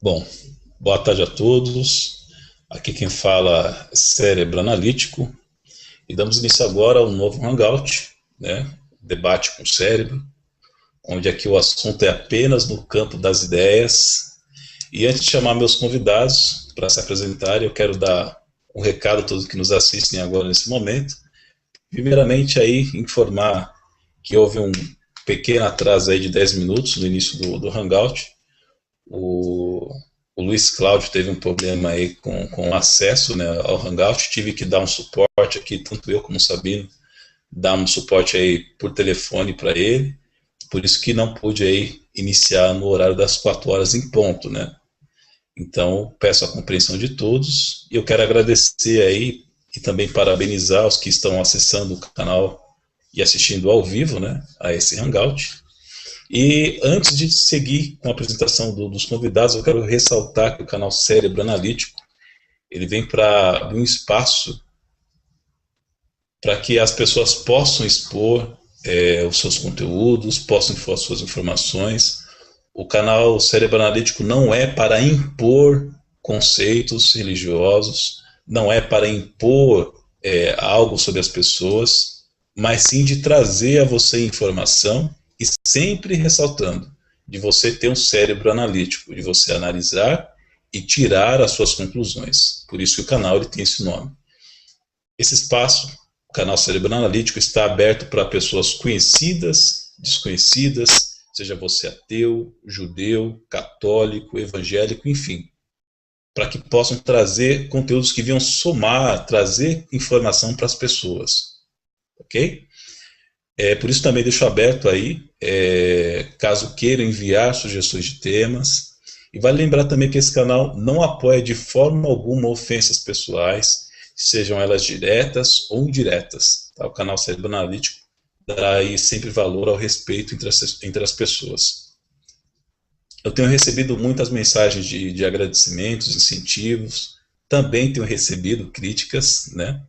Bom, boa tarde a todos. Aqui quem fala é Cérebro Analítico e damos início agora ao novo Hangout, né? Debate com o cérebro, onde aqui o assunto é apenas no campo das ideias. E antes de chamar meus convidados para se apresentarem, eu quero dar um recado a todos que nos assistem agora nesse momento. Primeiramente aí informar que houve um pequeno atraso aí de 10 minutos no início do Hangout. O, o Luiz Cláudio teve um problema aí com acesso, né, ao Hangout, tive que dar um suporte aqui, tanto eu como o Sabino, dar um suporte aí por telefone para ele, por isso que não pude aí iniciar no horário das 4 horas em ponto, né. Então, peço a compreensão de todos, e eu quero agradecer aí, e também parabenizar os que estão acessando o canal e assistindo ao vivo, né, a esse Hangout. E antes de seguir com a apresentação dos convidados, eu quero ressaltar que o canal Cérebro Analítico, ele vem para abrir um espaço para que as pessoas possam expor os seus conteúdos, possam expor as suas informações. O canal Cérebro Analítico não é para impor conceitos religiosos, não é para impor algo sobre as pessoas, mas sim de trazer a você informação e sempre ressaltando de você ter um cérebro analítico, de você analisar e tirar as suas conclusões. Por isso que o canal ele tem esse nome. Esse espaço, o canal Cérebro Analítico, está aberto para pessoas conhecidas, desconhecidas, seja você ateu, judeu, católico, evangélico, enfim, para que possam trazer conteúdos que venham somar, trazer informação para as pessoas, ok? Por isso também deixo aberto aí, caso queiram enviar sugestões de temas. E vale lembrar também que esse canal não apoia de forma alguma ofensas pessoais, sejam elas diretas ou indiretas. Tá? O canal Cérebro Analítico dará aí sempre valor ao respeito entre as pessoas. Eu tenho recebido muitas mensagens de agradecimentos, incentivos, também tenho recebido críticas, né?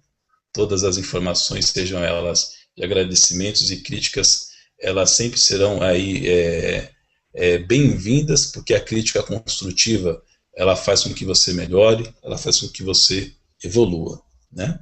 Todas as informações, sejam elas de agradecimentos e críticas, elas sempre serão aí bem-vindas, porque a crítica construtiva, ela faz com que você melhore, ela faz com que você evolua, né?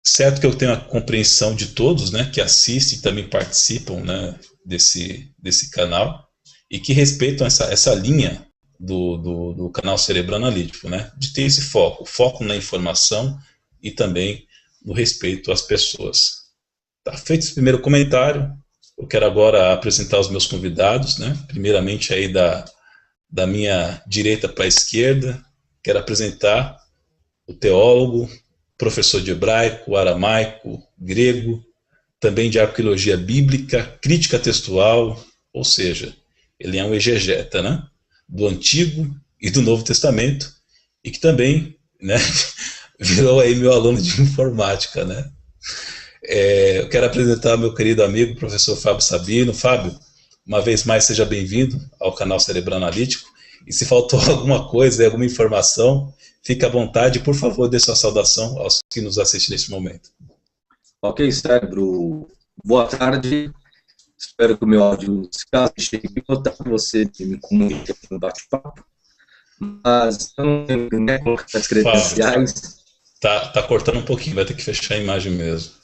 Certo que eu tenho a compreensão de todos, né, que assistem e também participam, né, desse canal, e que respeitam essa linha do canal Cérebro Analítico, né, de ter esse foco na informação e também no respeito às pessoas. Tá feito esse primeiro comentário, eu quero agora apresentar os meus convidados, né? Primeiramente aí da minha direita para a esquerda, quero apresentar o teólogo, professor de hebraico, aramaico, grego, também de arqueologia bíblica, crítica textual, ou seja, ele é um exegeta, né? Do Antigo e do Novo Testamento, e que também, né, virou aí meu aluno de informática, né? Eu quero apresentar meu querido amigo, professor Fábio Sabino. Fábio, uma vez mais, seja bem-vindo ao canal Cérebro Analítico. E se faltou alguma coisa, alguma informação, fique à vontade. Por favor, dê sua saudação aos que nos assistem neste momento. Ok, Cérebro. Boa tarde. Espero que o meu áudio, se caso chegue para você me comunique aqui no bate-papo. Mas eu não tenho, né, colocar as credenciais. Fábio, tá cortando um pouquinho, vai ter que fechar a imagem mesmo.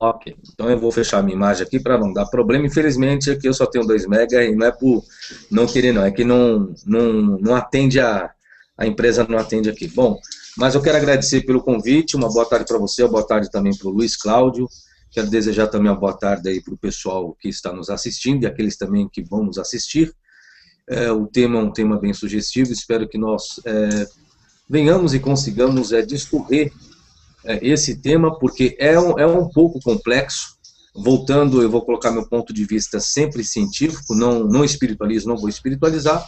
Ok, então eu vou fechar minha imagem aqui para não dar problema. Infelizmente, aqui eu só tenho 2 mega e não é por não querer, não. É que não atende a empresa não atende aqui. Bom, mas eu quero agradecer pelo convite. Uma boa tarde para você, uma boa tarde também para o Luiz Cláudio. Quero desejar também uma boa tarde aí para o pessoal que está nos assistindo e aqueles também que vão nos assistir. O tema é um tema bem sugestivo. Espero que nós venhamos e consigamos discorrer esse tema, porque é um pouco complexo. Voltando, eu vou colocar meu ponto de vista sempre científico, não espiritualizo, não vou espiritualizar,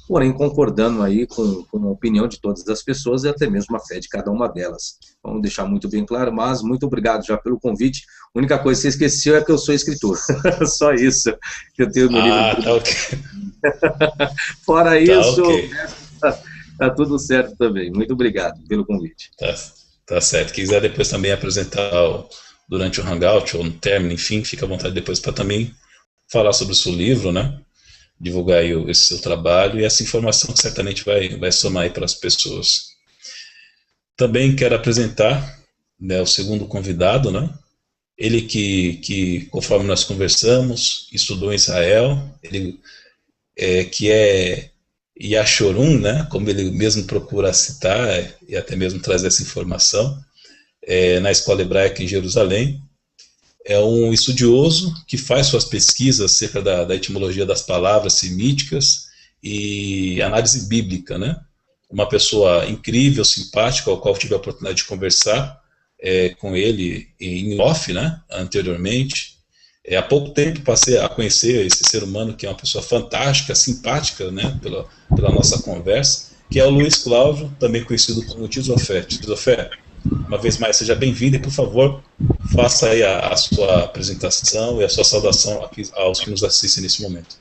porém concordando aí com a opinião de todas as pessoas e até mesmo a fé de cada uma delas. Vamos deixar muito bem claro, mas muito obrigado já pelo convite. A única coisa que você esqueceu é que eu sou escritor. Só isso que eu tenho no livro. Tá ok. Fora tá isso, okay. tá tudo certo também. Muito obrigado pelo convite. Tá certo. Quem quiser depois também apresentar durante o Hangout ou no término, enfim, fica à vontade depois para também falar sobre o seu livro, né? divulgar aí esse seu trabalho e essa informação que certamente vai somar aí para as pessoas. Também quero apresentar, né, o segundo convidado, né? Ele que, conforme nós conversamos, estudou em Israel, ele que é Yashorum, né, como ele mesmo procura citar e até mesmo trazer essa informação, na Escola Hebraica em Jerusalém. É um estudioso que faz suas pesquisas acerca da etimologia das palavras semíticas e análise bíblica, né? Uma pessoa incrível, simpática, ao qual tive a oportunidade de conversar com ele em off, né, anteriormente. Há pouco tempo passei a conhecer esse ser humano, que é uma pessoa fantástica, simpática, né, pela nossa conversa, que é o Luiz Cláudio, também conhecido como Tizofé. Tizofé, uma vez mais, seja bem-vindo e, por favor, faça aí a sua apresentação e a sua saudação aqui aos que nos assistem nesse momento.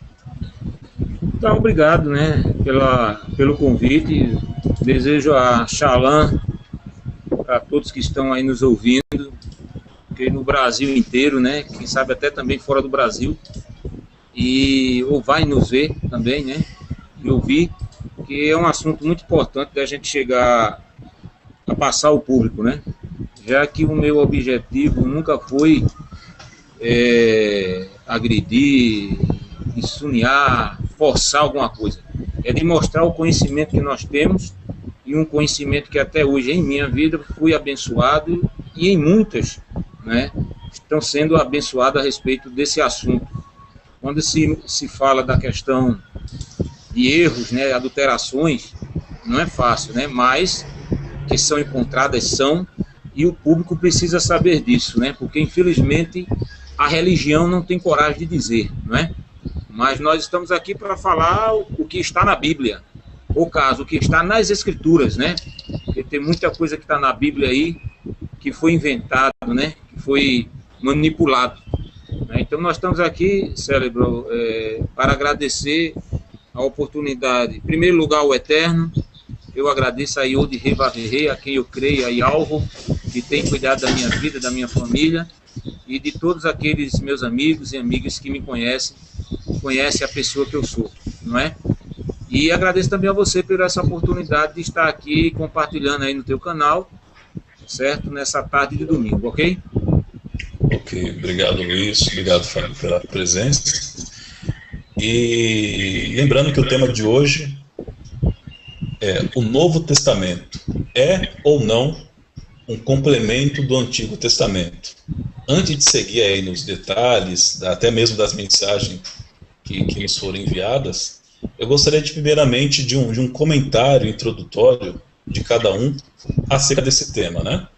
Então, obrigado, né, pelo convite. Desejo a Shalom para todos que estão aí nos ouvindo, porque no Brasil inteiro, né, quem sabe até também fora do Brasil, ou vai nos ver também, né, e ouvir, que é um assunto muito importante da gente chegar a passar ao público, né, já que o meu objetivo nunca foi agredir, insinuar, forçar alguma coisa, é de mostrar o conhecimento que nós temos, e um conhecimento que até hoje em minha vida fui abençoado, e em muitas, né, estão sendo abençoadas a respeito desse assunto. Quando se fala da questão de erros, né, adulterações, não é fácil, né, mas que são encontradas e o público precisa saber disso, né, porque infelizmente a religião não tem coragem de dizer, não é? Mas nós estamos aqui para falar o que está na Bíblia, ou caso, o que está nas Escrituras, né? Porque tem muita coisa que está na Bíblia aí que foi inventado, né? Que foi manipulado. Né? Então nós estamos aqui, Cérebro, para agradecer a oportunidade. Em primeiro lugar, o Eterno. Eu agradeço a Yod Revaverre, a quem eu creio, a Yalvo, que tem cuidado da minha vida, da minha família, e de todos aqueles meus amigos e amigas que me conhecem a pessoa que eu sou, não é? E agradeço também a você por essa oportunidade de estar aqui compartilhando aí no teu canal, certo? Nessa tarde de domingo, ok? Ok, obrigado, Luiz, obrigado, Fábio, pela presença. E lembrando que o tema de hoje é: o Novo Testamento é ou não um complemento do Antigo Testamento? Antes de seguir aí nos detalhes, até mesmo das mensagens que nos foram enviadas, eu gostaria primeiramente de um comentário introdutório de cada um acerca desse tema, né?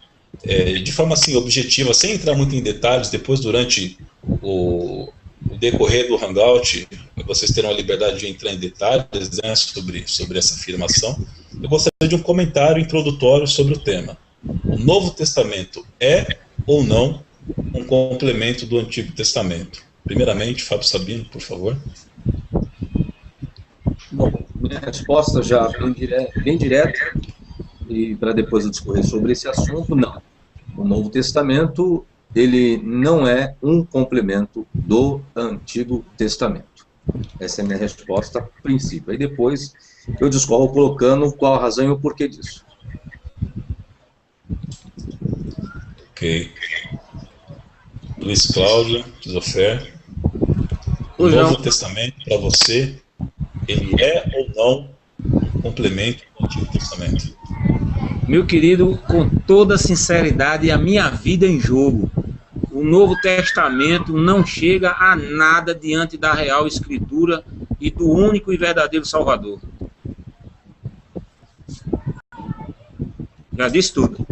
De forma assim objetiva, sem entrar muito em detalhes. Depois, durante o decorrer do Hangout, vocês terão a liberdade de entrar em detalhes, né, sobre essa afirmação. Eu gostaria de um comentário introdutório sobre o tema. O Novo Testamento é ou não um complemento do Antigo Testamento? Primeiramente, Fábio Sabino, por favor. Bom, minha resposta já bem direta, e para depois eu discorrer sobre esse assunto, não. O Novo Testamento, ele não é um complemento do Antigo Testamento. Essa é a minha resposta a princípio. Aí depois eu discorro colocando qual a razão e o porquê disso. Ok. Luiz Cláudio, Tizofé. O Novo Testamento, para você, ele é ou não um complemento do Antigo Testamento? Meu querido, com toda sinceridade, a minha vida em jogo. O Novo Testamento não chega a nada diante da real Escritura e do único e verdadeiro Salvador. Já disse tudo.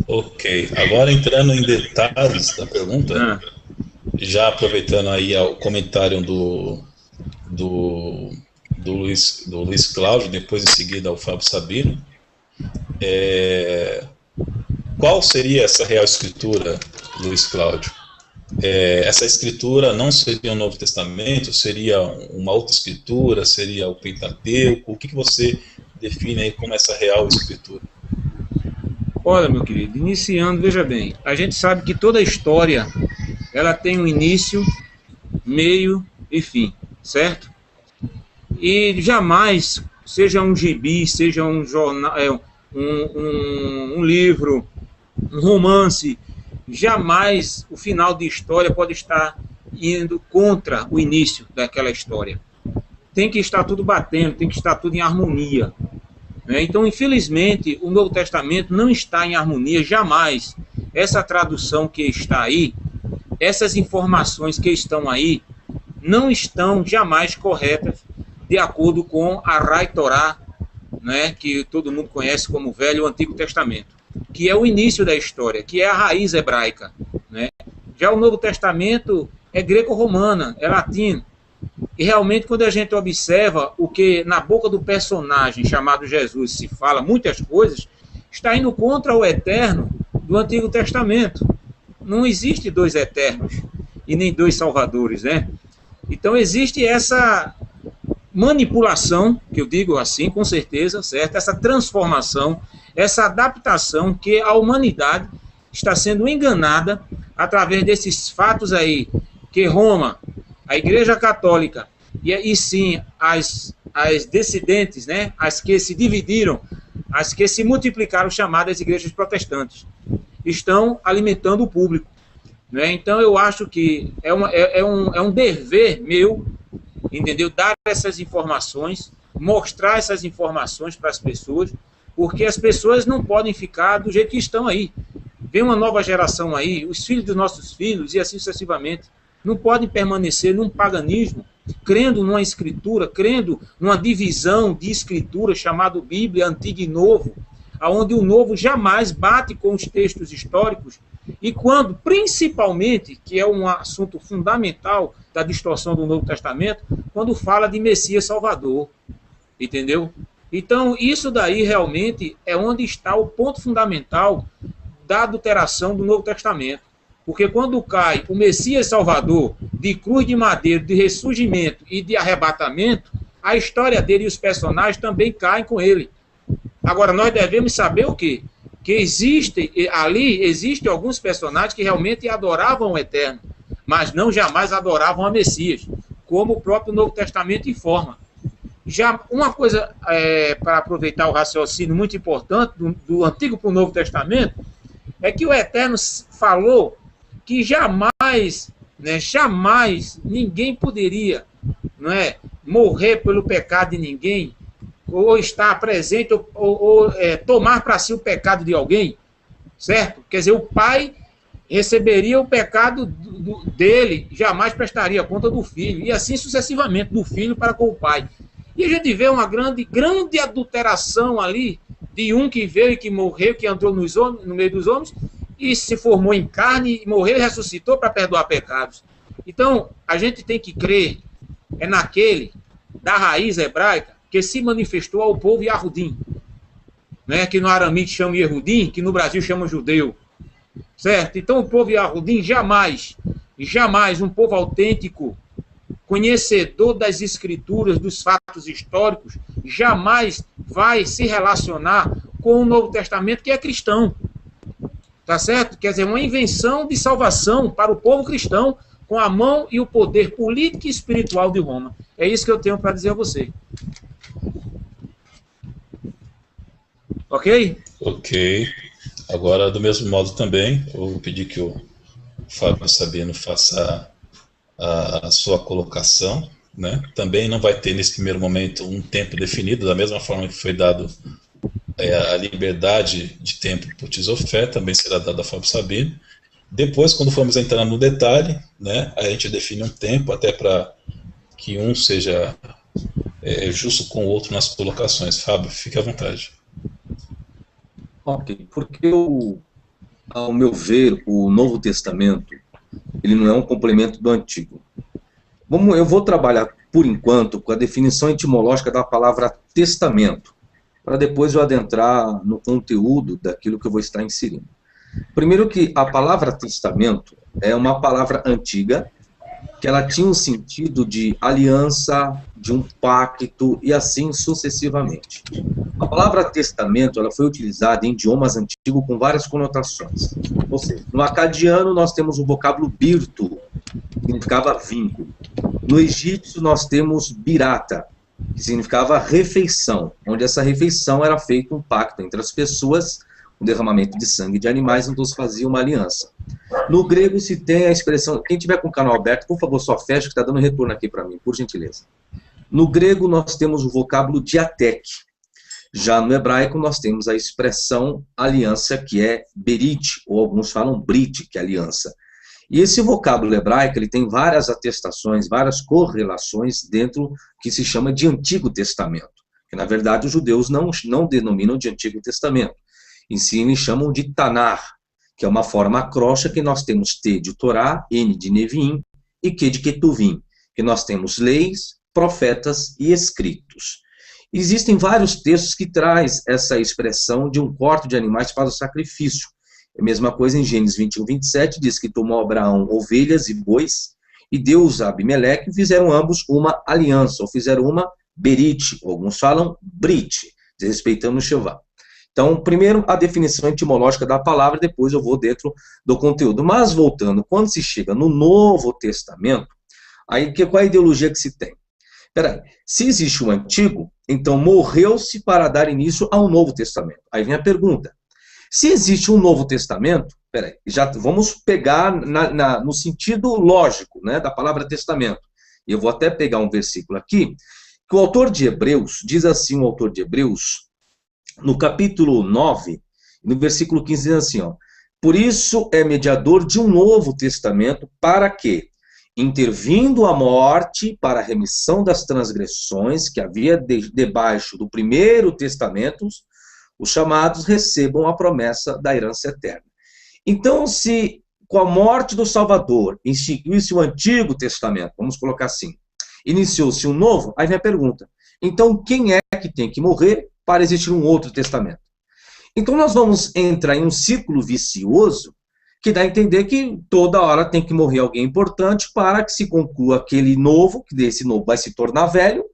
Ok, agora entrando em detalhes da pergunta, já aproveitando aí o comentário do Luiz Cláudio, depois em seguida ao Fábio Sabino, qual seria essa real escritura, Luiz Cláudio? Essa escritura não seria o Novo Testamento, seria uma outra escritura, seria o Pentateuco? O que você define aí como essa real escritura? Olha, meu querido, iniciando, veja bem, a gente sabe que toda história, ela tem um início, meio e fim, certo? E jamais, seja um gibi, seja um jornal, um livro, um romance, jamais o final de história pode estar indo contra o início daquela história. Tem que estar tudo batendo, tem que estar tudo em harmonia. Então, infelizmente, o Novo Testamento não está em harmonia jamais. Essa tradução que está aí, essas informações que estão aí, não estão jamais corretas de acordo com a Rai Torá, né, que todo mundo conhece como Velho ou Antigo Testamento, que é o início da história, que é a raiz hebraica, né? Já o Novo Testamento é greco-romana, é latino. E realmente, quando a gente observa o que na boca do personagem chamado Jesus se fala muitas coisas, está indo contra o eterno do Antigo Testamento. Não existe dois eternos e nem dois salvadores, né? Então existe essa manipulação, que eu digo assim, com certeza, certo? Essa transformação, essa adaptação que a humanidade está sendo enganada através desses fatos aí, que Roma, a Igreja Católica, e sim as dissidentes, né? As que se dividiram, as que se multiplicaram, chamadas igrejas protestantes, estão alimentando o público, né? Então eu acho que é um dever meu, entendeu? Dar essas informações, mostrar essas informações para as pessoas, porque as pessoas não podem ficar do jeito que estão aí. Vem uma nova geração aí, os filhos dos nossos filhos, e assim sucessivamente, não podem permanecer num paganismo, crendo numa escritura, crendo numa divisão de escritura chamada Bíblia, Antigo e Novo, onde o Novo jamais bate com os textos históricos, e quando, principalmente, que é um assunto fundamental da distorção do Novo Testamento, quando fala de Messias Salvador, entendeu? Então, isso daí realmente é onde está o ponto fundamental da adulteração do Novo Testamento. Porque quando cai o Messias Salvador de cruz de madeira, de ressurgimento e de arrebatamento, a história dele e os personagens também caem com ele. Agora, nós devemos saber o quê? Que existem alguns personagens que realmente adoravam o Eterno, mas não jamais adoravam a Messias, como o próprio Novo Testamento informa. Já uma coisa, para aproveitar o raciocínio muito importante do Antigo para o Novo Testamento, é que o Eterno falou que jamais ninguém poderia, não é, morrer pelo pecado de ninguém, ou estar presente, ou tomar para si o pecado de alguém, certo? Quer dizer, o pai receberia o pecado dele, jamais prestaria conta do filho, e assim sucessivamente, do filho para com o pai. E a gente vê uma grande adulteração ali, de um que veio e que morreu, que entrou no meio dos homens, e se formou em carne, morreu e ressuscitou para perdoar pecados. Então, a gente tem que crer naquele da raiz hebraica que se manifestou ao povo Yahudim, né, que no aramite chama Yehudim, que no Brasil chama judeu, certo? Então, o povo Yahudim jamais, um povo autêntico, conhecedor das escrituras, dos fatos históricos, jamais vai se relacionar com o Novo Testamento, que é cristão. Tá certo? Quer dizer, uma invenção de salvação para o povo cristão com a mão e o poder político e espiritual de Roma. É isso que eu tenho para dizer a você. Ok? Ok. Agora, do mesmo modo também, eu vou pedir que o Fábio Sabino faça a sua colocação, né? Também não vai ter, nesse primeiro momento, um tempo definido, da mesma forma que foi dado a liberdade de tempo para o Tisofé, também será dada a Fábio Sabino. Depois, quando formos entrar no detalhe, né, a gente define um tempo até para que um seja justo com o outro nas colocações. Fábio, fique à vontade. Ok, porque ao meu ver, o Novo Testamento, ele não é um complemento do Antigo. Eu vou trabalhar, por enquanto, com a definição etimológica da palavra testamento, para depois eu adentrar no conteúdo daquilo que eu vou estar inserindo. Primeiro que a palavra testamento é uma palavra antiga, que ela tinha um sentido de aliança, de um pacto, e assim sucessivamente. A palavra testamento ela foi utilizada em idiomas antigos com várias conotações. Ou seja, no acadiano nós temos o vocábulo birtu, que significava vínculo. No egípcio nós temos birata, que significava refeição, onde essa refeição era feito um pacto entre as pessoas, o derramamento de sangue de animais, onde se fazia uma aliança. No grego se tem a expressão, quem tiver com o canal aberto, por favor, só fecha, que está dando retorno aqui para mim, por gentileza. No grego nós temos o vocábulo diatek. Já no hebraico nós temos a expressão aliança, que é berit, ou alguns falam brit, que é aliança. E esse vocábulo hebraico, ele tem várias atestações, várias correlações dentro que se chama de Antigo Testamento. Que na verdade os judeus não denominam de Antigo Testamento. Em si eles chamam de Tanar, que é uma forma acróstica que nós temos T de Torá, N de Neviim e Q de Ketuvim, que nós temos leis, profetas e escritos. Existem vários textos que traz essa expressão de um corte de animais para o sacrifício. A mesma coisa em Gênesis 21, 27, diz que tomou Abraão ovelhas e bois, e Deus a Abimeleque, fizeram ambos uma aliança, ou fizeram uma berit, alguns falam brit, desrespeitando o Shevá. Então, primeiro a definição etimológica da palavra, depois eu vou dentro do conteúdo. Mas voltando, quando se chega no Novo Testamento, aí qual é a ideologia que se tem? Peraí, se existe um Antigo, então morreu-se para dar início a um Novo Testamento. Aí vem a pergunta. Se existe um Novo Testamento, peraí, já vamos pegar no sentido lógico, né, da palavra testamento. Eu vou até pegar um versículo aqui, que o autor de Hebreus, diz assim o autor de Hebreus, no capítulo 9, no versículo 15, diz assim, ó, por isso é mediador de um Novo Testamento, para que, intervindo a morte para a remissão das transgressões que havia debaixo do primeiro testamento, os chamados recebam a promessa da herança eterna. Então, se com a morte do Salvador instituiu-se o Antigo Testamento, vamos colocar assim, iniciou-se um novo, aí vem a pergunta, então quem é que tem que morrer para existir um outro testamento? Então nós vamos entrar em um ciclo vicioso que dá a entender que toda hora tem que morrer alguém importante para que se conclua aquele novo, que desse novo vai se tornar velho,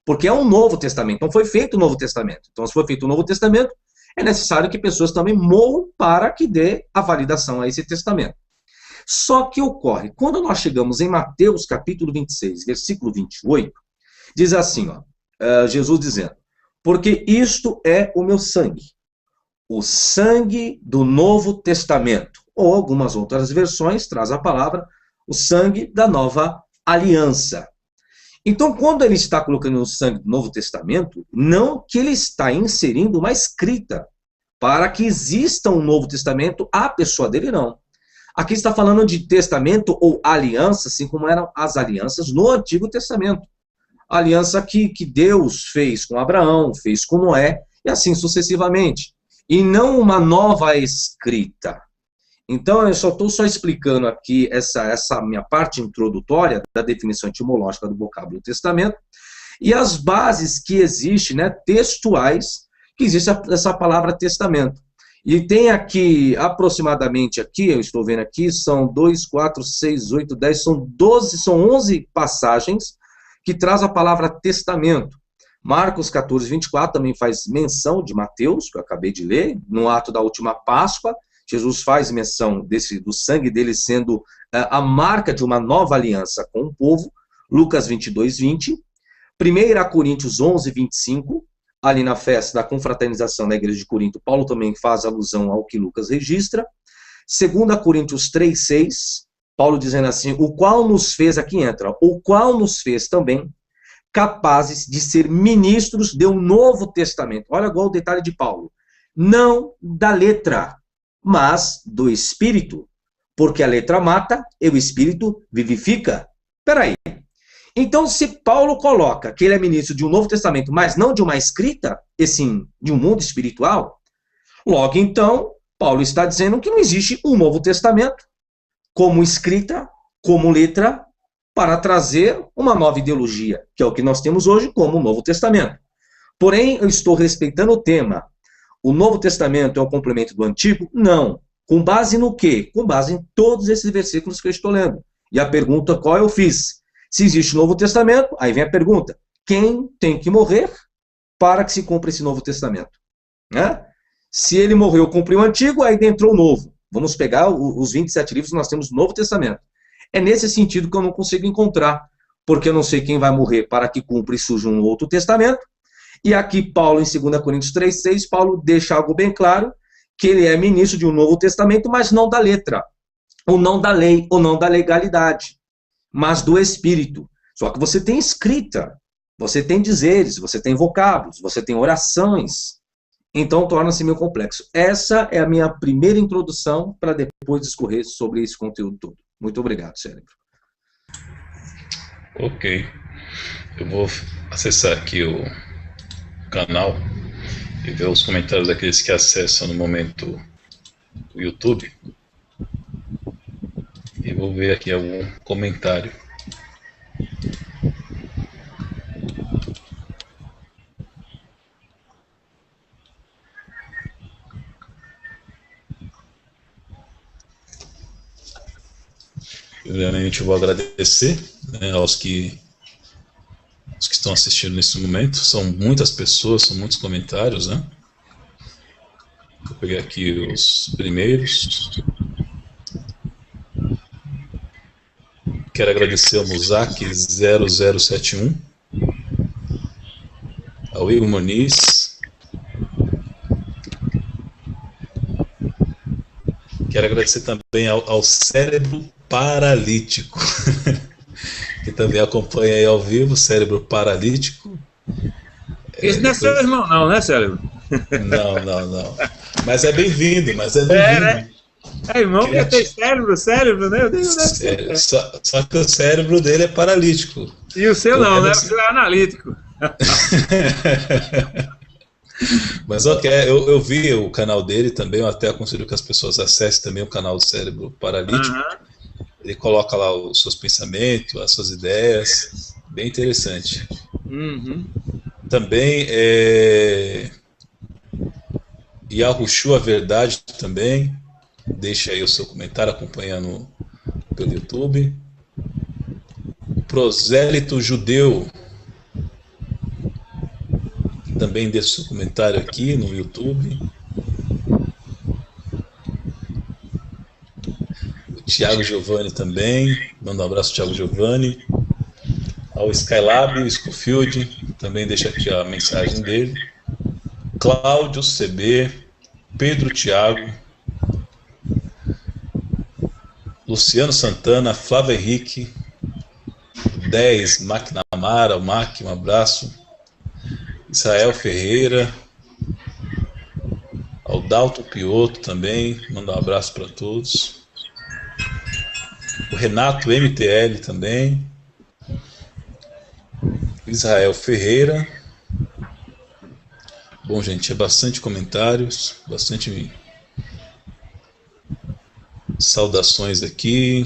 porque é um Novo Testamento, então foi feito o Novo Testamento. Então, se foi feito o Novo Testamento, é necessário que pessoas também morram para que dê a validação a esse testamento. Só que ocorre, quando nós chegamos em Mateus capítulo 26, versículo 28, diz assim, ó, Jesus dizendo, porque isto é o meu sangue, o sangue do Novo Testamento, ou algumas outras versões traz a palavra, o sangue da nova aliança. Então, quando ele está colocando o sangue do Novo Testamento, não que ele está inserindo uma escrita para que exista um Novo Testamento à pessoa dele, não. Aqui está falando de testamento ou aliança, assim como eram as alianças no Antigo Testamento. A aliança que Deus fez com Abraão, fez com Noé, e assim sucessivamente. E não uma nova escrita. Então, eu estou explicando aqui essa minha parte introdutória da definição etimológica do vocábulo testamento e as bases que existem, né, textuais, que existe essa palavra testamento. E tem aqui, aproximadamente aqui, eu estou vendo aqui, são 2, 4, 6, 8, 10, são 11 passagens que traz a palavra testamento. Marcos 14, 24 também faz menção de Mateus, que eu acabei de ler, no ato da última Páscoa, Jesus faz menção do sangue dele sendo a marca de uma nova aliança com o povo, Lucas 22, 20, 1 Coríntios 11, 25, ali na festa da confraternização na igreja de Corinto, Paulo também faz alusão ao que Lucas registra, 2 Coríntios 3, 6, Paulo dizendo assim, o qual nos fez, aqui entra, o qual nos fez também capazes de ser ministros de um novo testamento. Olha agora o detalhe de Paulo, não da letra, mas do Espírito, porque a letra mata e o Espírito vivifica. Peraí. Então, se Paulo coloca que ele é ministro de um Novo Testamento, mas não de uma escrita, e sim de um mundo espiritual, logo então, Paulo está dizendo que não existe um Novo Testamento como escrita, como letra, para trazer uma nova ideologia, que é o que nós temos hoje como o Novo Testamento. Porém, eu estou respeitando o tema. O Novo Testamento é o complemento do Antigo? Não. Com base no quê? Com base em todos esses versículos que eu estou lendo. E a pergunta qual eu fiz? Se existe o Novo Testamento, aí vem a pergunta. Quem tem que morrer para que se cumpra esse Novo Testamento? Né? Se ele morreu, cumpriu o Antigo, aí entrou o Novo. Vamos pegar os 27 livros que nós temos no Novo Testamento. É nesse sentido que eu não consigo encontrar porque eu não sei quem vai morrer para que cumpra e surja um outro testamento. E aqui Paulo, em 2 Coríntios 3,6, Paulo deixa algo bem claro, que ele é ministro de um novo testamento, mas não da letra, ou não da lei, ou não da legalidade, mas do Espírito. Só que você tem escrita, você tem dizeres, você tem vocábulos, você tem orações, então torna-se meio complexo. Essa é a minha primeira introdução para depois discorrer sobre esse conteúdo todo. Muito obrigado, Cérebro. Ok. Eu vou acessar aqui o canal e ver os comentários daqueles que acessam no momento o YouTube. E vou ver aqui algum comentário. Primeiramente, eu vou agradecer, né, aos que estão assistindo nesse momento. São muitas pessoas, são muitos comentários, né? Vou pegar aqui os primeiros. Quero agradecer ao Muzak 0071, ao Igor Muniz. Quero agradecer também ao Cérebro Paralítico, que também acompanha aí ao vivo, Cérebro Paralítico. Esse não é seu irmão não, né, Cérebro? Não. Mas é bem-vindo, né? É irmão que tem cérebro, né? Eu digo, né? Só que o cérebro dele é paralítico. E o seu não, né? O seu é analítico. Mas ok, eu vi o canal dele também, eu até aconselho que as pessoas acessem também o canal do Cérebro Paralítico. Ele coloca lá os seus pensamentos, as suas ideias, bem interessante. Também Yahushu, a Verdade também, deixa aí o seu comentário acompanhando pelo YouTube. Prosélito Judeu, também deixa o seu comentário aqui no YouTube. O Thiago Giovanni também, manda um abraço, Thiago Giovanni. Ao Skylab, o Schofield, também deixa aqui a mensagem dele. Cláudio CB, Pedro Thiago, Luciano Santana, Flávio Henrique, 10, McNamara, o Mac, um abraço. Israel Ferreira, ao Dalton Piotto também, manda um abraço para todos. O Renato MTL também. Israel Ferreira. Bom, gente, é bastante comentários, bastante saudações aqui.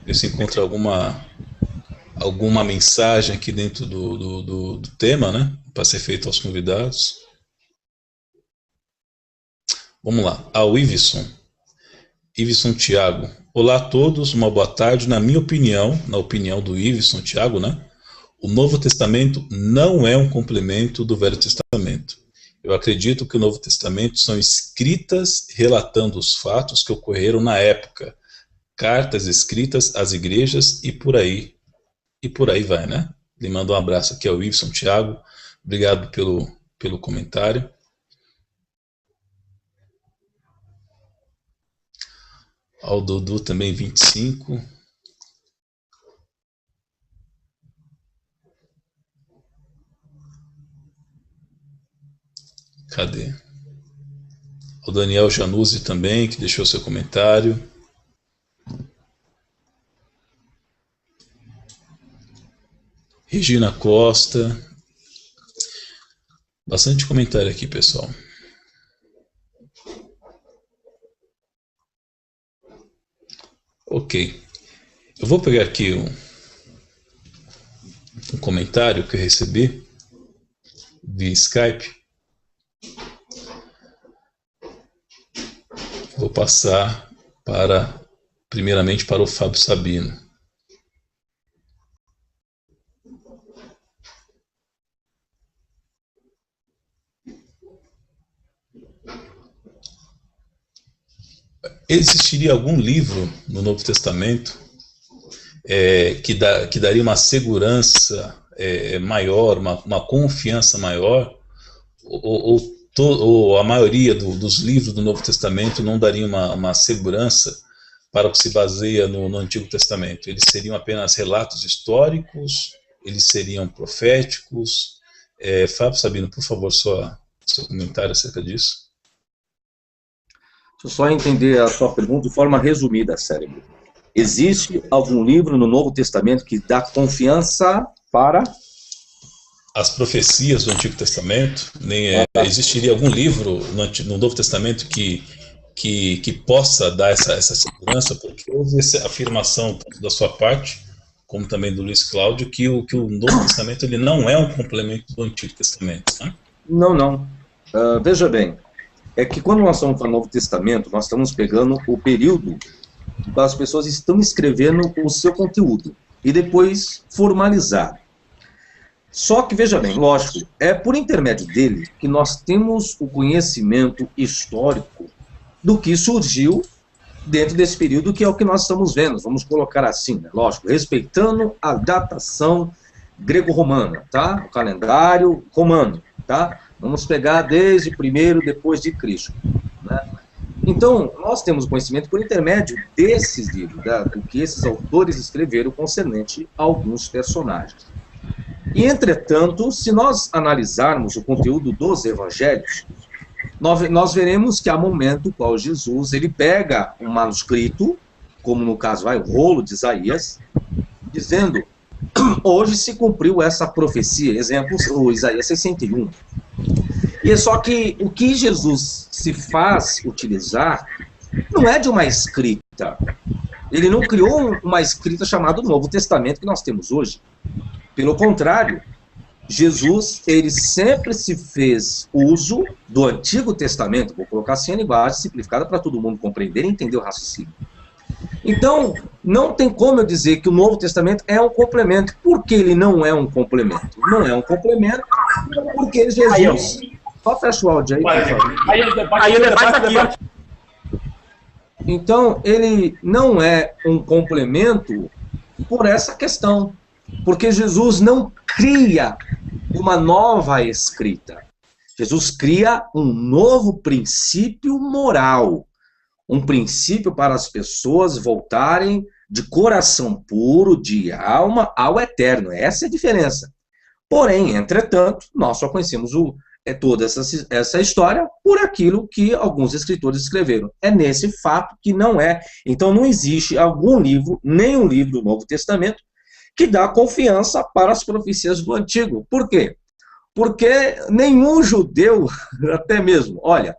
Ver se encontra alguma mensagem aqui dentro do tema, né? Para ser feito aos convidados. Vamos lá. Ao Iveson Thiago. Olá a todos, uma boa tarde. Na minha opinião, na opinião do Iveson Thiago, né? O Novo Testamento não é um complemento do Velho Testamento. Eu acredito que o Novo Testamento são escritas relatando os fatos que ocorreram na época. Cartas escritas às igrejas e por aí vai, né? Ele manda um abraço aqui ao Iveson Thiago. Obrigado pelo comentário. Ao Dudu também 25. Cadê? O Daniel Januzzi também, que deixou seu comentário. Regina Costa. Bastante comentário aqui, pessoal. Ok. Eu vou pegar aqui um comentário que eu recebi via Skype. Vou passar primeiramente para o Fábio Sabino. Existiria algum livro no Novo Testamento que daria uma segurança maior, uma confiança maior, ou a maioria dos livros do Novo Testamento não daria uma segurança para o que se baseia no Antigo Testamento? Eles seriam apenas relatos históricos? Eles seriam proféticos? Fábio Sabino, por favor, seu comentário acerca disso. Deixa eu só entender a sua pergunta de forma resumida, Cérebro. Existe algum livro no Novo Testamento que dá confiança para... as profecias do Antigo Testamento? Existiria algum livro no Novo Testamento que possa dar essa segurança? Porque houve essa afirmação tanto da sua parte, como também do Luiz Cláudio, que o Novo Testamento ele não é um complemento do Antigo Testamento, né? Não. Veja bem, é que quando nós estamos falando do Novo Testamento, nós estamos pegando o período que as pessoas estão escrevendo o seu conteúdo e depois formalizar. Só que, veja bem, lógico, é por intermédio dele que nós temos o conhecimento histórico do que surgiu dentro desse período, que é o que nós estamos vendo, vamos colocar assim, né? Lógico, respeitando a datação grego-romana, tá? O calendário romano, tá? Vamos pegar desde primeiro depois de Cristo, né? Então, nós temos o conhecimento por intermédio desses livros, do que esses autores escreveram concernente a alguns personagens. E, entretanto, se nós analisarmos o conteúdo dos evangelhos, nós veremos que há momento qual Jesus ele pega um manuscrito, como no caso o rolo de Isaías, dizendo, hoje se cumpriu essa profecia, exemplo, o Isaías 61. E é só que o que Jesus se faz utilizar não é de uma escrita. Ele não criou uma escrita chamada Novo Testamento que nós temos hoje. Pelo contrário, Jesus, ele sempre se fez uso do Antigo Testamento, vou colocar assim a linguagem simplificada para todo mundo compreender e entender o raciocínio. Então, não tem como eu dizer que o Novo Testamento é um complemento. Por que ele não é um complemento? Não é um complemento porque Jesus... Só fecha o áudio aí, por favor. Aí o debate aqui, ó. Então, ele não é um complemento por essa questão. Porque Jesus não cria uma nova escrita. Jesus cria um novo princípio moral. Um princípio para as pessoas voltarem de coração puro, de alma, ao eterno. Essa é a diferença. Porém, entretanto, nós só conhecemos toda essa história por aquilo que alguns escritores escreveram. É nesse fato que não é. Então não existe algum livro, nenhum livro do Novo Testamento, que dá confiança para as profecias do Antigo. Por quê? Porque nenhum judeu, até mesmo, olha,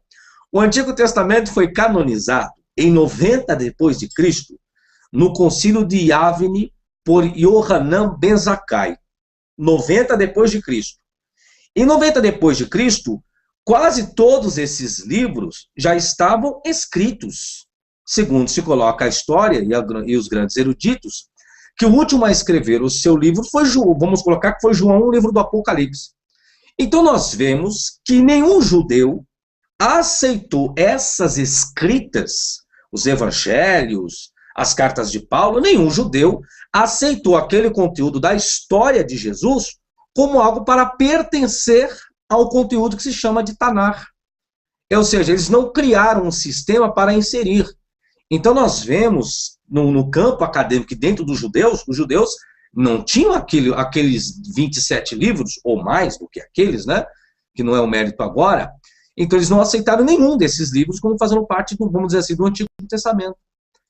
o Antigo Testamento foi canonizado em 90 depois de Cristo, no concílio de Yavne por Yohanan ben Zakkai, 90 depois de Cristo. Em 90 depois de Cristo, quase todos esses livros já estavam escritos. Segundo se coloca a história e os grandes eruditos, que o último a escrever o seu livro foi João, vamos colocar que foi João, o livro do Apocalipse. Então nós vemos que nenhum judeu aceitou essas escritas, os evangelhos, as cartas de Paulo, nenhum judeu aceitou aquele conteúdo da história de Jesus como algo para pertencer ao conteúdo que se chama de Tanar. Ou seja, eles não criaram um sistema para inserir. Então nós vemos no campo acadêmico, dentro dos judeus, os judeus não tinham aqueles 27 livros, ou mais do que aqueles, né? Que não é o mérito agora. Então eles não aceitaram nenhum desses livros como fazendo parte, vamos dizer assim, do Antigo Testamento.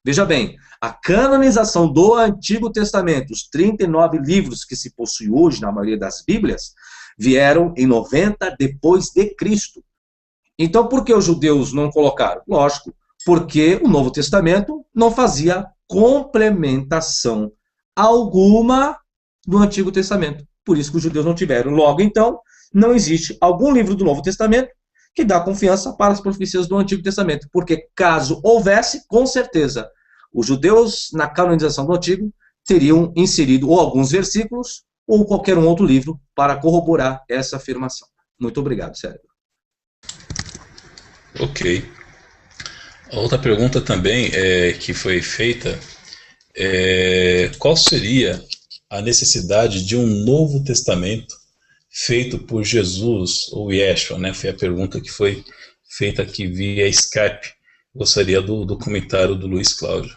Veja bem, a canonização do Antigo Testamento, os 39 livros que se possui hoje na maioria das Bíblias, vieram em 90 depois de Cristo. Então por que os judeus não colocaram? Lógico, porque o Novo Testamento não fazia complementação alguma do Antigo Testamento. Por isso que os judeus não tiveram. Logo, então, não existe algum livro do Novo Testamento que dá confiança para as profecias do Antigo Testamento. Porque caso houvesse, com certeza, os judeus, na canonização do Antigo, teriam inserido ou alguns versículos ou qualquer um outro livro para corroborar essa afirmação. Muito obrigado, Cérebro. Ok. A outra pergunta também que foi feita qual seria a necessidade de um Novo Testamento feito por Jesus ou Yeshua, né? Foi a pergunta que foi feita aqui via Skype. Gostaria do comentário do Luiz Cláudio.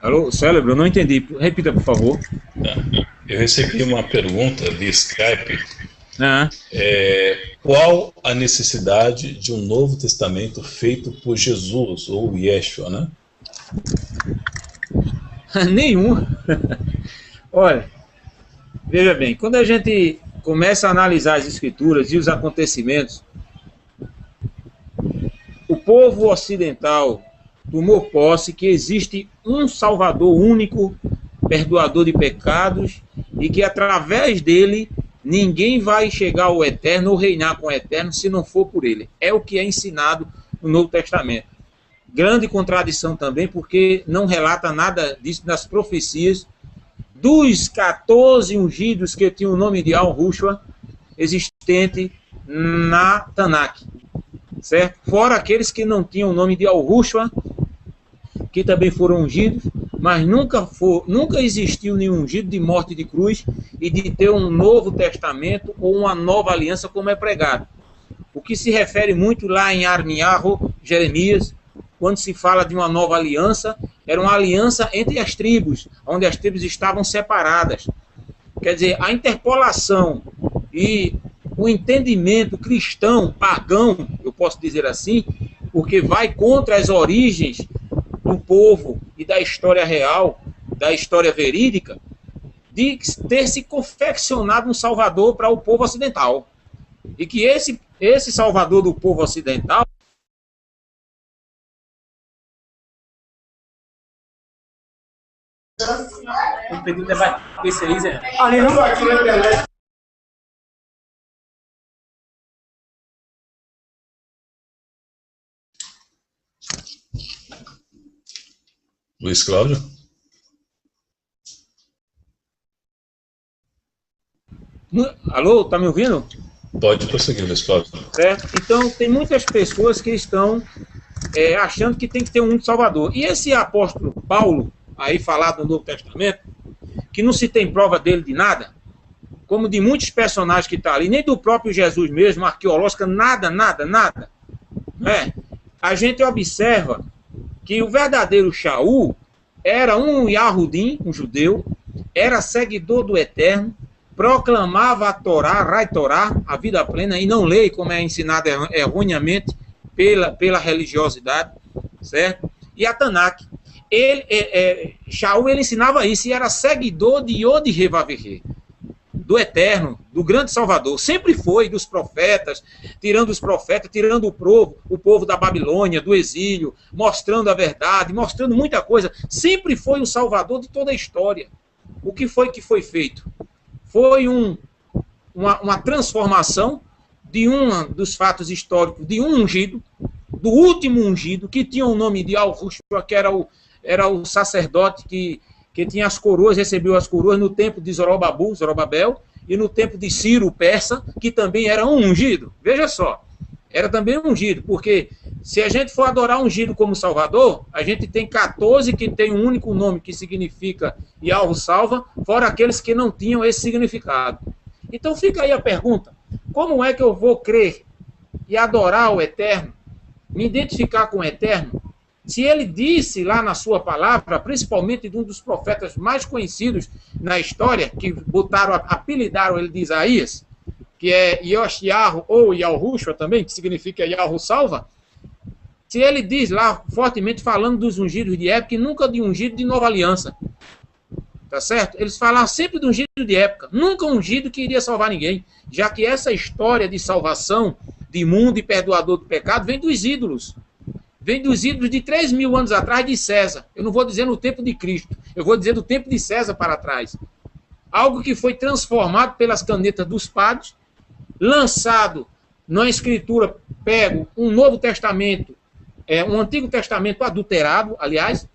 Alô, Cérebro, eu não entendi. Repita, por favor. Eu recebi uma pergunta via Skype. Ah. Qual a necessidade de um Novo Testamento feito por Jesus ou Yeshua, né? Nenhum. Olha, veja bem, quando a gente começa a analisar as escrituras e os acontecimentos, o povo ocidental tomou posse que existe um Salvador único, perdoador de pecados, e que através dele ninguém vai chegar ao eterno ou reinar com o eterno se não for por ele. É o que é ensinado no Novo Testamento. Grande contradição também, porque não relata nada disso nas profecias dos 14 ungidos que tinham o nome de Al-Rushwa existente na Tanakh, certo? Fora aqueles que não tinham o nome de Al-Rushwa, que também foram ungidos, mas nunca existiu nenhum ungido de morte de cruz e de ter um novo testamento ou uma nova aliança como é pregado. O que se refere muito lá em Armiarro, Jeremias, quando se fala de uma nova aliança, era uma aliança entre as tribos, onde as tribos estavam separadas. Quer dizer, a interpolação e o entendimento cristão, pagão, eu posso dizer assim, porque vai contra as origens do povo e da história real, da história verídica, de ter se confeccionado um salvador para o povo ocidental. E que esse salvador do povo ocidental Eu pedi um debate com esse aí, Zé. Luiz Cláudio? Alô, tá me ouvindo? Pode prosseguir, Luiz Cláudio. Certo? Então, tem muitas pessoas que estão achando que tem que ter um único Salvador. E esse apóstolo Paulo, aí falado no Novo Testamento, que não se tem prova dele de nada, como de muitos personagens que estão ali, nem do próprio Jesus mesmo, arqueológica, nada. A gente observa que o verdadeiro Shaul era um Yahudim, um judeu, era seguidor do Eterno, proclamava a Torá, Rai Torá, a vida plena, e não lei, como é ensinado erroneamente pela religiosidade, certo? E a Tanakh. Shaul, ele ensinava isso, e era seguidor de Yod Revavirê, do Eterno, do grande Salvador. Sempre foi dos profetas, tirando o povo da Babilônia, do exílio, mostrando a verdade, mostrando muita coisa. Sempre foi o Salvador de toda a história. O que foi feito? Foi uma transformação de um dos fatos históricos, de um ungido, do último ungido, que tinha o nome de Al-Rushwa, que era o sacerdote que tinha as coroas, recebeu as coroas no tempo de Zorobabel, e no tempo de Ciro, o persa, que também era um ungido. Veja só, era também um ungido, porque se a gente for adorar um ungido como Salvador, a gente tem 14 que tem um único nome que significa Yahweh salva, fora aqueles que não tinham esse significado. Então fica aí a pergunta, como é que eu vou crer e adorar o Eterno, me identificar com o Eterno, se ele disse lá na sua palavra, principalmente de um dos profetas mais conhecidos na história, que apelidaram ele de Isaías, que é Yoshiarro ou Yahushua também, que significa Yahweh salva, se ele diz lá fortemente falando dos ungidos de época e nunca de ungido de nova aliança, tá certo? Eles falaram sempre de ungido de época, nunca ungido que iria salvar ninguém, já que essa história de salvação, de mundo e perdoador do pecado, vem dos ídolos. Vem dos ídolos de 3.000 anos atrás de César. Eu não vou dizer no tempo de Cristo, eu vou dizer do tempo de César para trás. Algo que foi transformado pelas canetas dos padres, lançado na escritura, pego um Novo Testamento, um Antigo Testamento adulterado, aliás,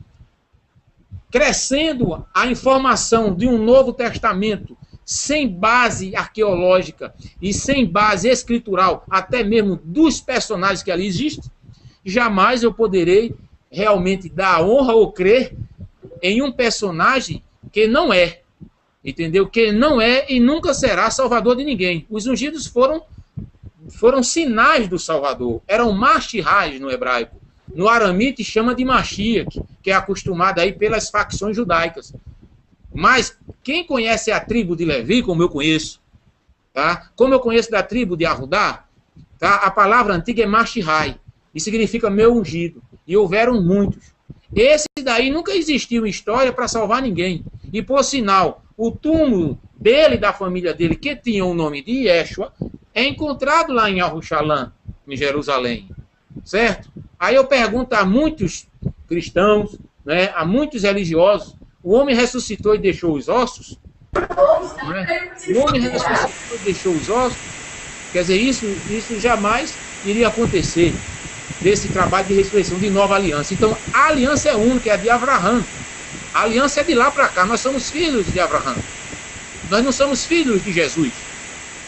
crescendo a informação de um Novo Testamento sem base arqueológica e sem base escritural, até mesmo dos personagens que ali existem, jamais eu poderei realmente dar honra ou crer em um personagem que não é, entendeu? Que não é e nunca será salvador de ninguém. Os ungidos foram sinais do Salvador, eram Mashihais no hebraico. No aramite chama de Mashiach, que é acostumado aí pelas facções judaicas. Mas quem conhece a tribo de Levi, como eu conheço, tá? Como eu conheço da tribo de Arudá, tá? A palavra antiga é Mashihai, e significa meu ungido. E houveram muitos. Esse daí nunca existiu em história para salvar ninguém. E por sinal, o túmulo dele e da família dele, que tinha o nome de Yeshua, é encontrado lá em Arushalã, em Jerusalém. Certo? Aí eu pergunto a muitos cristãos, né, a muitos religiosos, o homem ressuscitou e deixou os ossos? Né? O homem ressuscitou e deixou os ossos? Quer dizer, isso jamais iria acontecer, desse trabalho de ressurreição, de nova aliança. Então, a aliança é única, é a de Abraão. A aliança é de lá para cá. Nós somos filhos de Abraão. Nós não somos filhos de Jesus,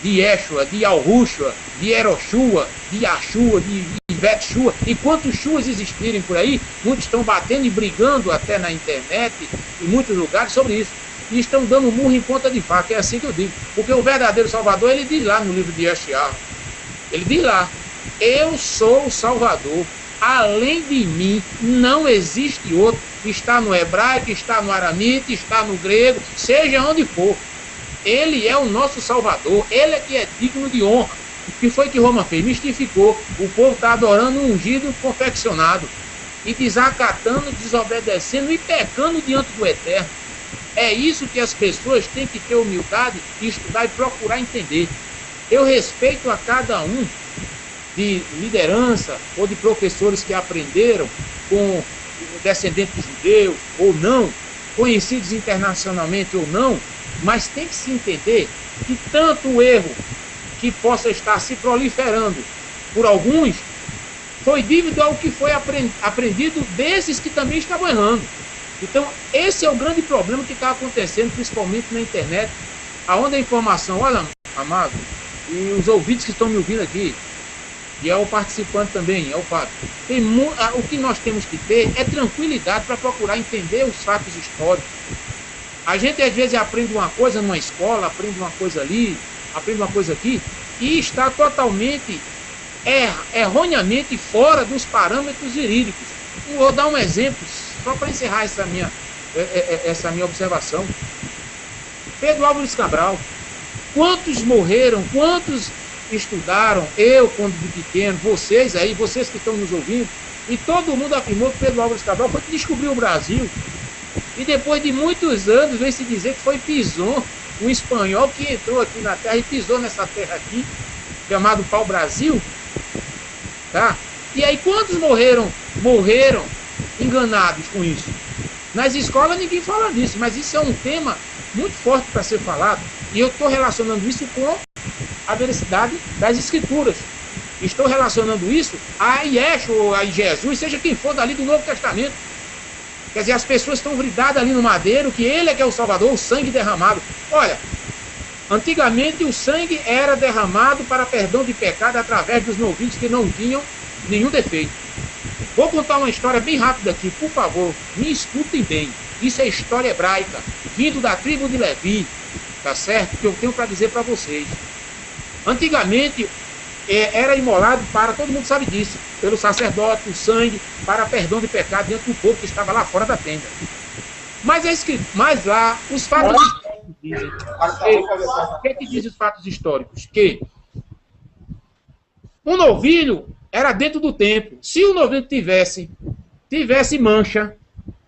de Yeshua, de Yahushua, de Eroshua, de Yashua, de Betshua. E quantos Shuas existirem por aí, muitos estão batendo e brigando até na internet, em muitos lugares, sobre isso. E estão dando murro em ponta de faca. É assim que eu digo. Porque o verdadeiro Salvador, ele diz lá no livro de Yeshayahu. Ele diz lá: eu sou o Salvador. Além de mim, não existe outro. Está no hebraico, está no aramite, está no grego, seja onde for. Ele é o nosso Salvador. Ele é que é digno de honra. O que foi que Roma fez? Mistificou. O povo está adorando um ungido confeccionado. E desacatando, desobedecendo e pecando diante do Eterno. É isso que as pessoas têm que ter humildade e estudar e procurar entender. Eu respeito a cada um de liderança ou de professores que aprenderam com descendentes judeus ou não, conhecidos internacionalmente ou não, mas tem que se entender que tanto o erro que possa estar se proliferando por alguns foi devido ao que foi aprendido desses que também estavam errando. Então, esse é o grande problema que está acontecendo, principalmente na internet, aonde a informação, olha, amado, e os ouvintes que estão me ouvindo aqui, e é o participante também, é o Fábio. O que nós temos que ter é tranquilidade para procurar entender os fatos históricos. A gente às vezes aprende uma coisa numa escola, aprende uma coisa ali, aprende uma coisa aqui, e está totalmente, erroneamente fora dos parâmetros verídicos. Vou dar um exemplo, só para encerrar essa minha observação. Pedro Álvares Cabral. Quantos morreram, quantos estudaram, eu quando de pequeno, vocês aí, vocês que estão nos ouvindo, e todo mundo afirmou que Pedro Álvares Cabral foi que descobriu o Brasil. E depois de muitos anos, vem se dizer que foi Pizon, um espanhol que entrou aqui na terra e pisou nessa terra aqui, chamado pau-brasil. Tá? E aí quantos morreram enganados com isso? Nas escolas ninguém fala disso, mas isso é um tema muito forte para ser falado. E eu estou relacionando isso com a veracidade das Escrituras. Estou relacionando isso a Yeshua, a Jesus, seja quem for dali do Novo Testamento. Quer dizer, as pessoas estão vridadas ali no madeiro, que ele é que é o Salvador, o sangue derramado. Olha, antigamente o sangue era derramado para perdão de pecado através dos novilhos que não tinham nenhum defeito. Vou contar uma história bem rápida aqui, por favor, me escutem bem. Isso é história hebraica, vindo da tribo de Levi, tá certo? Que eu tenho para dizer para vocês. Antigamente era imolado para, todo mundo sabe disso, pelo sacerdote, o sangue, para perdão de pecado diante do povo que estava lá fora da tenda. Mas é escrito, mas lá, os fatos históricos dizem, o que diz os fatos históricos? Que o novilho era dentro do templo. Se o novilho tivesse mancha,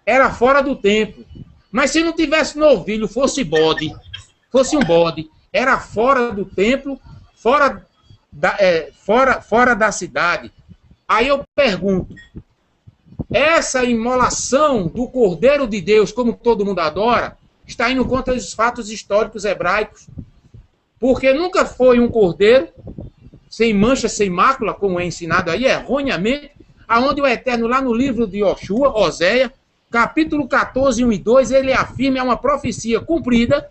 era fora do templo. Mas se não tivesse novilho, fosse um bode, era fora do templo, fora da cidade. Aí eu pergunto, essa imolação do Cordeiro de Deus, como todo mundo adora, está indo contra os fatos históricos hebraicos. Porque nunca foi um cordeiro sem mancha, sem mácula, como é ensinado aí, erroneamente, aonde o Eterno, lá no livro de Oséia, capítulo 14, 1 e 2, ele afirma, é uma profecia cumprida,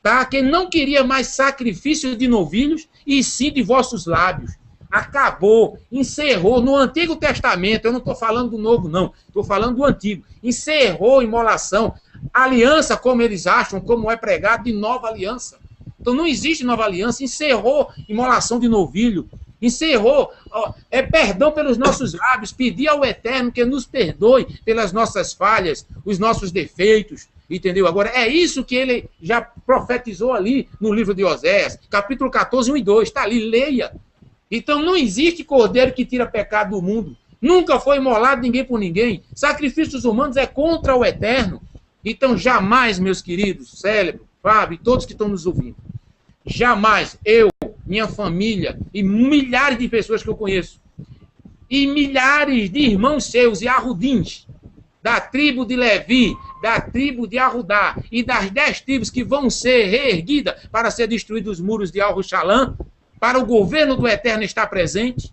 tá? Que ele não queria mais sacrifício de novilhos, e sim de vossos lábios. Acabou, encerrou. No Antigo Testamento, eu não estou falando do Novo, não, estou falando do Antigo. Encerrou imolação, aliança, como eles acham, como é pregado, de nova aliança. Então não existe nova aliança, encerrou imolação de novilho, encerrou, perdão pelos nossos lábios, pedir ao Eterno que nos perdoe pelas nossas falhas, os nossos defeitos, entendeu? Agora, é isso que ele já profetizou ali no livro de Oséias, capítulo 14, 1 e 2, está ali, leia. Então não existe cordeiro que tira pecado do mundo, nunca foi imolado ninguém por ninguém, sacrifícios humanos é contra o Eterno. Então jamais, meus queridos, Cérebro, Fábio e todos que estão nos ouvindo, jamais eu, minha família e milhares de pessoas que eu conheço, e milhares de irmãos seus e arrudins, da tribo de Levi, da tribo de Arrudá e das 10 tribos que vão ser reerguidas para ser destruídos os muros de Al-Shalom, para o governo do Eterno estar presente,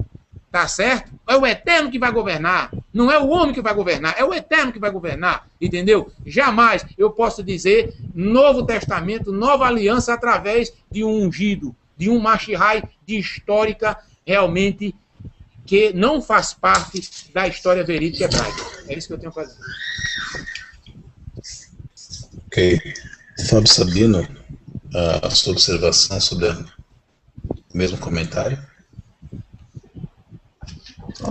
tá certo? É o Eterno que vai governar, não é o homem que vai governar, é o Eterno que vai governar, entendeu? Jamais eu posso dizer Novo Testamento, nova aliança através de um ungido, de um Machihai de histórica realmente que não faz parte da história verídica hebraica. É isso que eu tenho a fazer. Ok. Fábio Sabino, a sua observação sobre o mesmo comentário?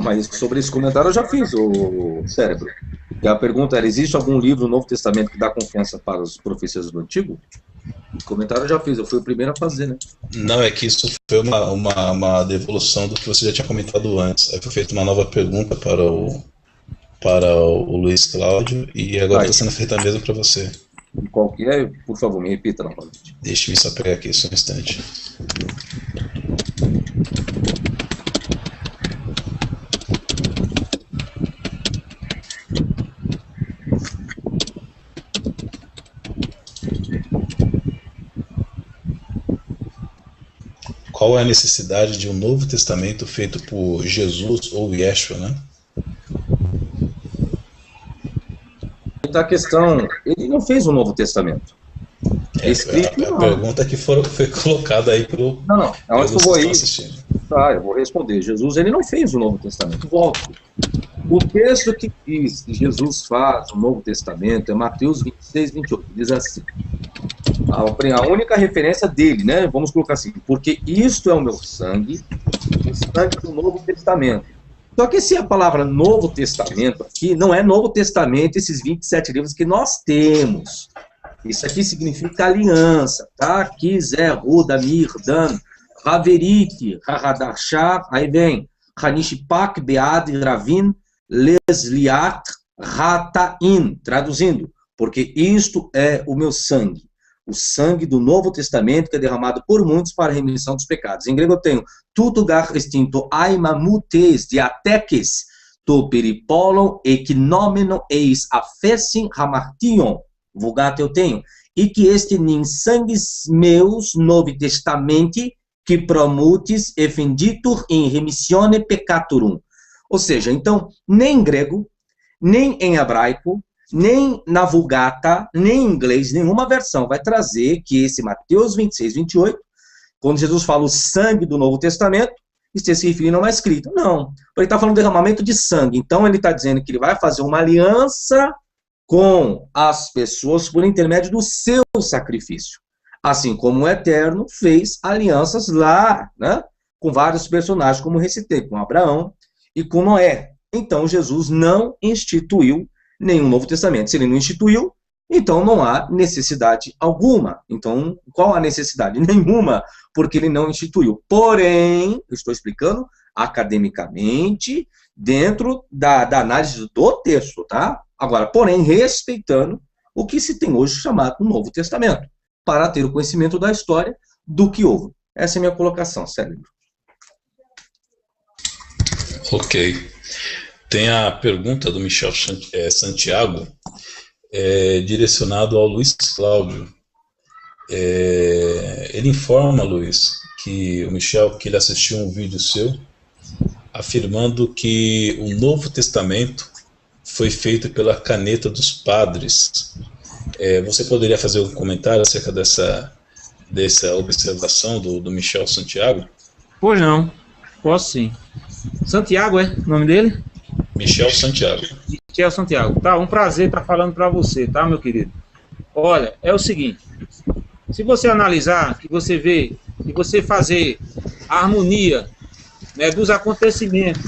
Mas sobre esse comentário eu já fiz, o Cérebro. E a pergunta era, existe algum livro no Novo Testamento que dá confiança para os profecias do Antigo? O comentário eu já fiz, eu fui o primeiro a fazer, né? Não, é que isso foi uma devolução do que você já tinha comentado antes. Aí foi feita uma nova pergunta para o Luiz Cláudio, e agora está sendo feita a mesma para você. E qual que é? Por favor, me repita novamente. Deixe-me só pegar aqui só um instante. Qual é a necessidade de um Novo Testamento feito por Jesus ou Yeshua, né? A questão, ele não fez um Novo Testamento. É escrito, a pergunta que foi colocada aí para o... Não, aonde que eu vou ir? Tá, eu vou responder. Jesus, ele não fez o Novo Testamento. Volto. O texto que diz que Jesus faz o Novo Testamento é Mateus 26, 28. Diz assim, a única referência dele, né? Vamos colocar assim, porque isto é o meu sangue, o sangue do Novo Testamento. Só que se a palavra Novo Testamento aqui, não é Novo Testamento, esses 27 livros que nós temos. Isso aqui significa aliança, tá? Aqui Zé, Ruda, Mirdan, Haverit, Hahadashá, aí vem Hanishpak, Bead, Ravin, Lesliat, Ratain, traduzindo, porque isto é o meu sangue, o sangue do Novo Testamento que é derramado por muitos para a remissão dos pecados. Em grego eu tenho tutugar extinto aimamutes diatekes to peripolon equinomenon eis afessim hamartion, vulgata eu tenho, e que este nin sangues meus Novo Testamento que promutes efenditur in remissione peccatorum. Ou seja, então, nem em grego, nem em hebraico, nem na Vulgata, nem em inglês, nenhuma versão vai trazer que esse Mateus 26, 28, quando Jesus fala o sangue do Novo Testamento, esteja se referindo a uma escrita. Não, ele está falando de derramamento de sangue. Então ele está dizendo que ele vai fazer uma aliança com as pessoas por intermédio do seu sacrifício. Assim como o Eterno fez alianças lá, né, com vários personagens, como recitei, com Abraão e com Noé. Então Jesus não instituiu nenhum Novo Testamento. Se ele não instituiu, então não há necessidade alguma. Então, qual a necessidade? Nenhuma, porque ele não instituiu. Porém, eu estou explicando academicamente, dentro da análise do texto, tá? Agora, porém, respeitando o que se tem hoje chamado Novo Testamento, para ter o conhecimento da história do que houve. Essa é a minha colocação, Cérebro. Ok. Tem a pergunta do Michel Santiago, direcionado ao Luiz Cláudio. Ele informa, Luiz, que o Michel, que ele assistiu um vídeo seu, afirmando que o Novo Testamento foi feito pela caneta dos padres. Você poderia fazer um comentário acerca dessa observação do Michel Santiago? Pois não, posso sim. Santiago é o nome dele? Michel Santiago. Michel Santiago. Tá, um prazer estar falando para você, tá, meu querido? Olha, é o seguinte, se você analisar, que você vê, e você fazer a harmonia, né, dos acontecimentos,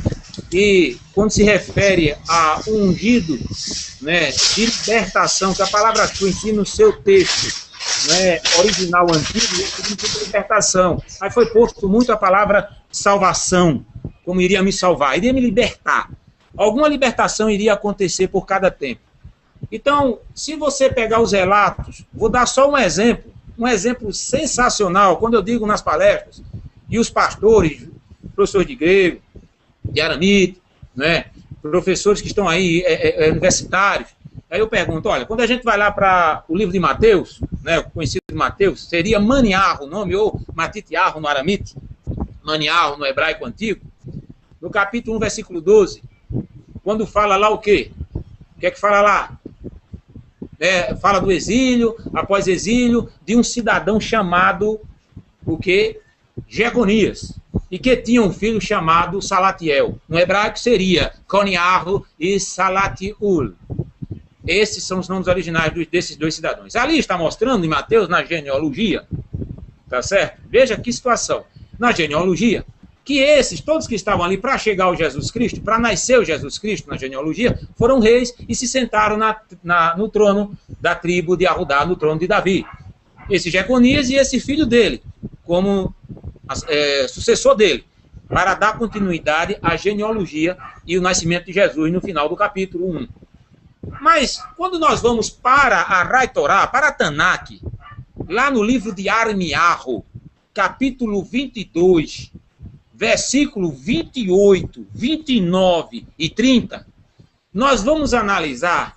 e quando se refere a um ungido, né, de libertação, que a palavra sua em si no seu texto, né, original antigo, significa libertação. Aí foi posto muito a palavra salvação, como iria me salvar, iria me libertar. Alguma libertação iria acontecer por cada tempo. Então, se você pegar os relatos, vou dar só um exemplo sensacional, quando eu digo nas palestras, e os pastores, professores de grego, de aramita, né, professores que estão aí, universitários, aí eu pergunto, olha, quando a gente vai lá para o livro de Mateus, né, o conhecido de Mateus, seria Maniarro o nome, ou Matitiarro no aramita, Maniarro no hebraico antigo, no capítulo 1, versículo 12, quando fala lá o quê? O que é que fala lá? Fala do exílio, após exílio, de um cidadão chamado, o quê? Jeconias, e que tinha um filho chamado Salatiel. No hebraico seria Coniarro e Salatiul. Esses são os nomes originais desses dois cidadãos. Ali está mostrando em Mateus, na genealogia, tá certo? Veja que situação. Na genealogia, que esses, todos que estavam ali para chegar ao Jesus Cristo, para nascer o Jesus Cristo na genealogia, foram reis e se sentaram no trono da tribo de Arudá, no trono de Davi. Esse Jeconias e esse filho dele, como sucessor dele, para dar continuidade à genealogia e o nascimento de Jesus no final do capítulo 1. Mas, quando nós vamos para a Rai Torá, para a Tanakh, lá no livro de Armiarro, capítulo 22, versículo 28, 29 e 30, nós vamos analisar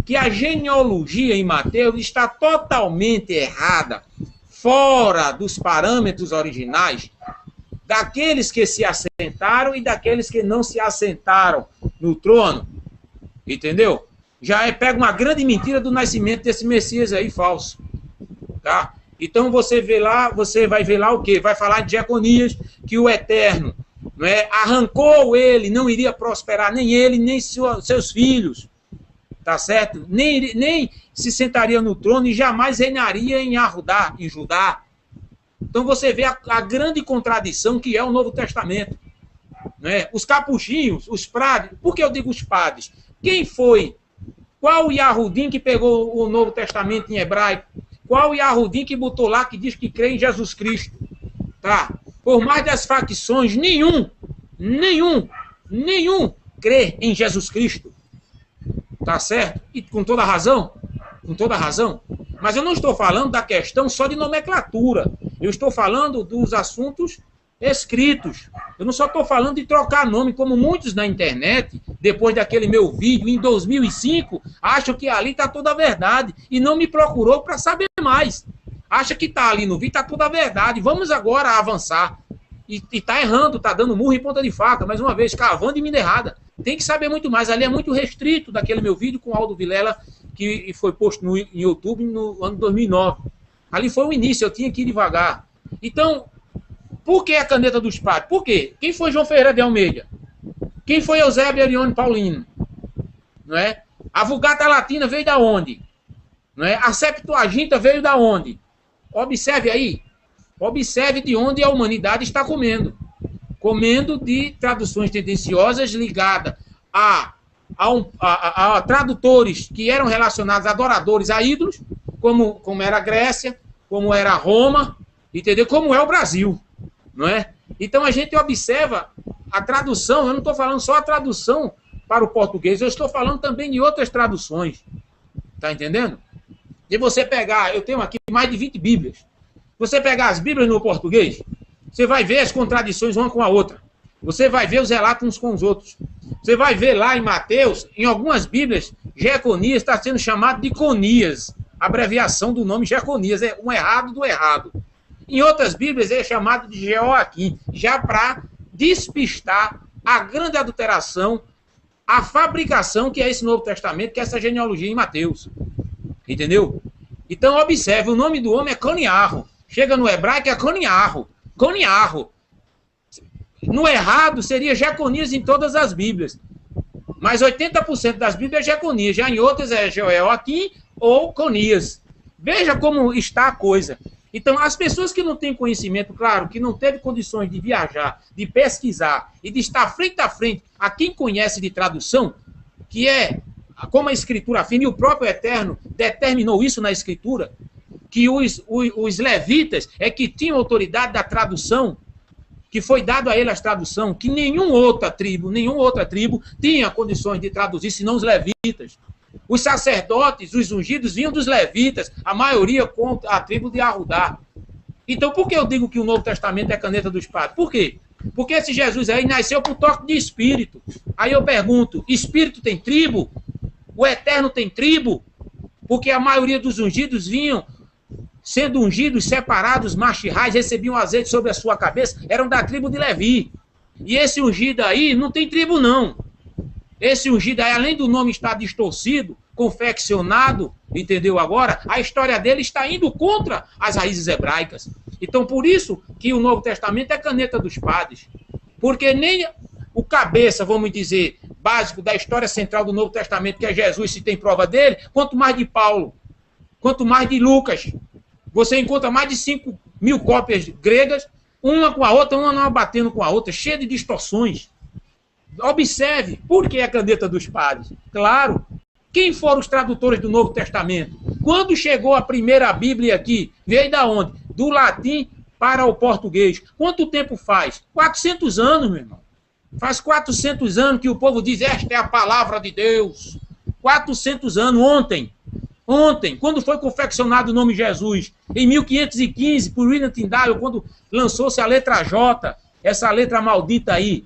que a genealogia em Mateus está totalmente errada, fora dos parâmetros originais, daqueles que se assentaram e daqueles que não se assentaram no trono. Entendeu? Já pega uma grande mentira do nascimento desse Messias aí falso. Tá? Então você vai ver lá o quê? Vai falar de Jeconias, que o Eterno, não é, arrancou ele, não iria prosperar nem ele, nem seus filhos. Tá certo? Nem se sentaria no trono e jamais reinaria em Arudá, em Judá. Então você vê a grande contradição que é o Novo Testamento. Né? Os capuchinhos, os padres, por que eu digo os padres? Quem foi? Qual o Yahudim que pegou o Novo Testamento em hebraico? Qual o Yahudim que botou lá que diz que crê em Jesus Cristo? Tá? Por mais das facções, nenhum crê em Jesus Cristo. Tá certo? E com toda razão. Com toda razão. Mas eu não estou falando da questão só de nomenclatura. Eu estou falando dos assuntos escritos. Eu não só estou falando de trocar nome, como muitos na internet, depois daquele meu vídeo em 2005, acham que ali está toda a verdade e não me procurou para saber mais. Acha que está ali no vídeo, está toda a verdade. Vamos agora avançar. E está errando, está dando murro em ponta de faca, mais uma vez, cavando em mina errada. Tem que saber muito mais. Ali é muito restrito daquele meu vídeo com o Aldo Vilela, que foi posto no YouTube no ano 2009. Ali foi o início, eu tinha que ir devagar. Então, por que a caneta dos padres? Por quê? Quem foi João Ferreira de Almeida? Quem foi Eusébio Arione Paulino? Não é? A Vulgata Latina veio da onde? Não é? A Septuaginta veio da onde? Observe aí. Observe de onde a humanidade está comendo. Comendo de traduções tendenciosas ligadas a tradutores que eram relacionados a adoradores a ídolos, como era a Grécia, como era Roma, entendeu? Como é o Brasil, não é? Então a gente observa a tradução, eu não estou falando só a tradução para o português, eu estou falando também de outras traduções, tá entendendo? E você pegar, eu tenho aqui mais de 20 Bíblias, você pegar as Bíblias no português, você vai ver as contradições uma com a outra, você vai ver os relatos uns com os outros, você vai ver lá em Mateus, em algumas Bíblias, Jeconias está sendo chamado de Conias, abreviação do nome Jeconias, é um errado do errado. Em outras Bíblias é chamado de Jeoaquim, já para despistar a grande adulteração, a fabricação que é esse Novo Testamento, que é essa genealogia em Mateus. Entendeu? Então observe, o nome do homem é Coniarro. Chega no hebraico é coniarro. Coniarro. No errado seria Jeconias em todas as Bíblias. Mas 80% das Bíblias é Jeconias. Já em outras é Joelquim ou Conias. Veja como está a coisa. Então, as pessoas que não têm conhecimento, claro, que não teve condições de viajar, de pesquisar e de estar frente a frente a quem conhece de tradução, que é como a Escritura afirma, e o próprio Eterno determinou isso na Escritura, que os levitas é que tinham autoridade da tradução, que foi dado a eles a tradução, que nenhuma outra tribo tinha condições de traduzir, senão os levitas. Os sacerdotes, os ungidos, vinham dos levitas, a maioria com a tribo de Arudá. Então, por que eu digo que o Novo Testamento é a caneta dos padres? Por quê? Porque esse Jesus aí nasceu por toque de espírito. Aí eu pergunto, espírito tem tribo? O Eterno tem tribo? Porque a maioria dos ungidos vinham, sendo ungidos, separados, machirrais, recebiam azeite sobre a sua cabeça, eram da tribo de Levi. E esse ungido aí não tem tribo, não. Esse ungido aí, além do nome estar distorcido, confeccionado, entendeu agora? A história dele está indo contra as raízes hebraicas. Então, por isso que o Novo Testamento é caneta dos padres. Porque nem o cabeça, vamos dizer, básico da história central do Novo Testamento, que é Jesus, se tem prova dele, quanto mais de Paulo, quanto mais de Lucas. Você encontra mais de 5.000 cópias gregas, uma com a outra, uma não batendo com a outra, cheia de distorções. Observe, por que a caneta dos padres? Claro, quem foram os tradutores do Novo Testamento? Quando chegou a primeira Bíblia aqui, veio da onde? Do latim para o português. Quanto tempo faz? 400 anos, meu irmão. Faz 400 anos que o povo diz, esta é a palavra de Deus. 400 anos, ontem, quando foi confeccionado o nome Jesus, em 1515, por William Tyndale, quando lançou-se a letra J, essa letra maldita aí,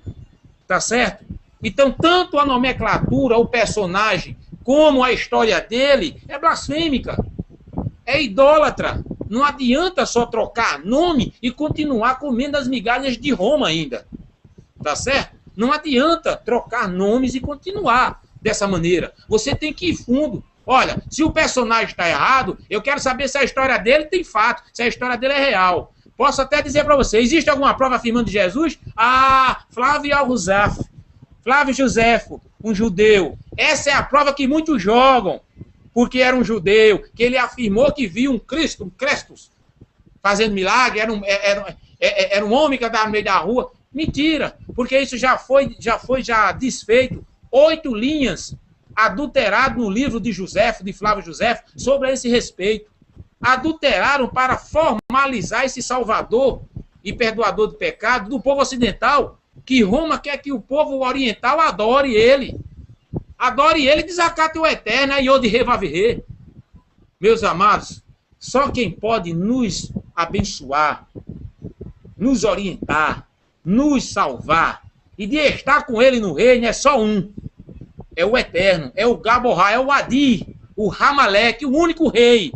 tá certo? Então, tanto a nomenclatura, o personagem, como a história dele, é blasfêmica, é idólatra. Não adianta só trocar nome e continuar comendo as migalhas de Roma ainda, tá certo? Não adianta trocar nomes e continuar dessa maneira. Você tem que ir fundo. Olha, se o personagem está errado, eu quero saber se a história dele tem fato, se a história dele é real. Posso até dizer para você, existe alguma prova afirmando de Jesus? Ah, Flávio Josefo, um judeu. Essa é a prova que muitos jogam, porque era um judeu, que ele afirmou que viu um Crestus fazendo milagre, era um homem que andava no meio da rua. Mentira, porque isso já foi desfeito. 8 linhas adulterado no livro de Flávio Josefo, sobre esse respeito. Adulteraram para formalizar esse salvador e perdoador de pecado do povo ocidental, que Roma quer que o povo oriental adore ele. Adore ele e desacate o eterno, e Yod Revavirê. Meus amados, só quem pode nos abençoar, nos orientar, nos salvar e de estar com ele no reino é só um. É o Eterno, é o Gaborá, é o Adi, o Ramaleque, o único rei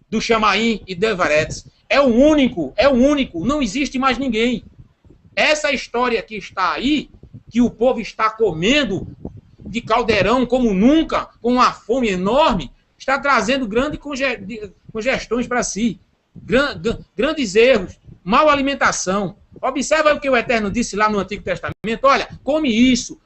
do Chamaim e do Evaretes. É o único, não existe mais ninguém. Essa história que está aí, que o povo está comendo de caldeirão como nunca, com uma fome enorme, está trazendo grandes congestões para si, grandes erros, mal alimentação. Observa o que o Eterno disse lá no Antigo Testamento. Olha, come isso,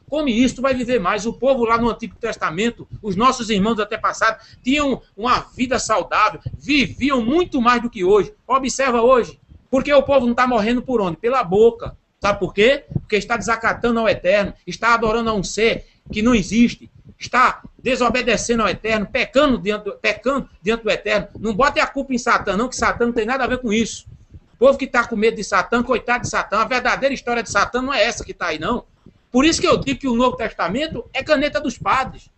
tu vai viver mais. O povo lá no Antigo Testamento, os nossos irmãos até passados, tinham uma vida saudável, viviam muito mais do que hoje. Observa hoje, porque o povo não está morrendo por onde? Pela boca. Sabe por quê? Porque está desacatando ao Eterno, está adorando a um ser que não existe, está desobedecendo ao Eterno, pecando diante do Eterno. Não bote a culpa em Satã, não, que Satã não tem nada a ver com isso. O povo que está com medo de Satã, coitado de Satã, a verdadeira história de Satã não é essa que está aí, não. Por isso que eu digo que o Novo Testamento é caneta dos padres.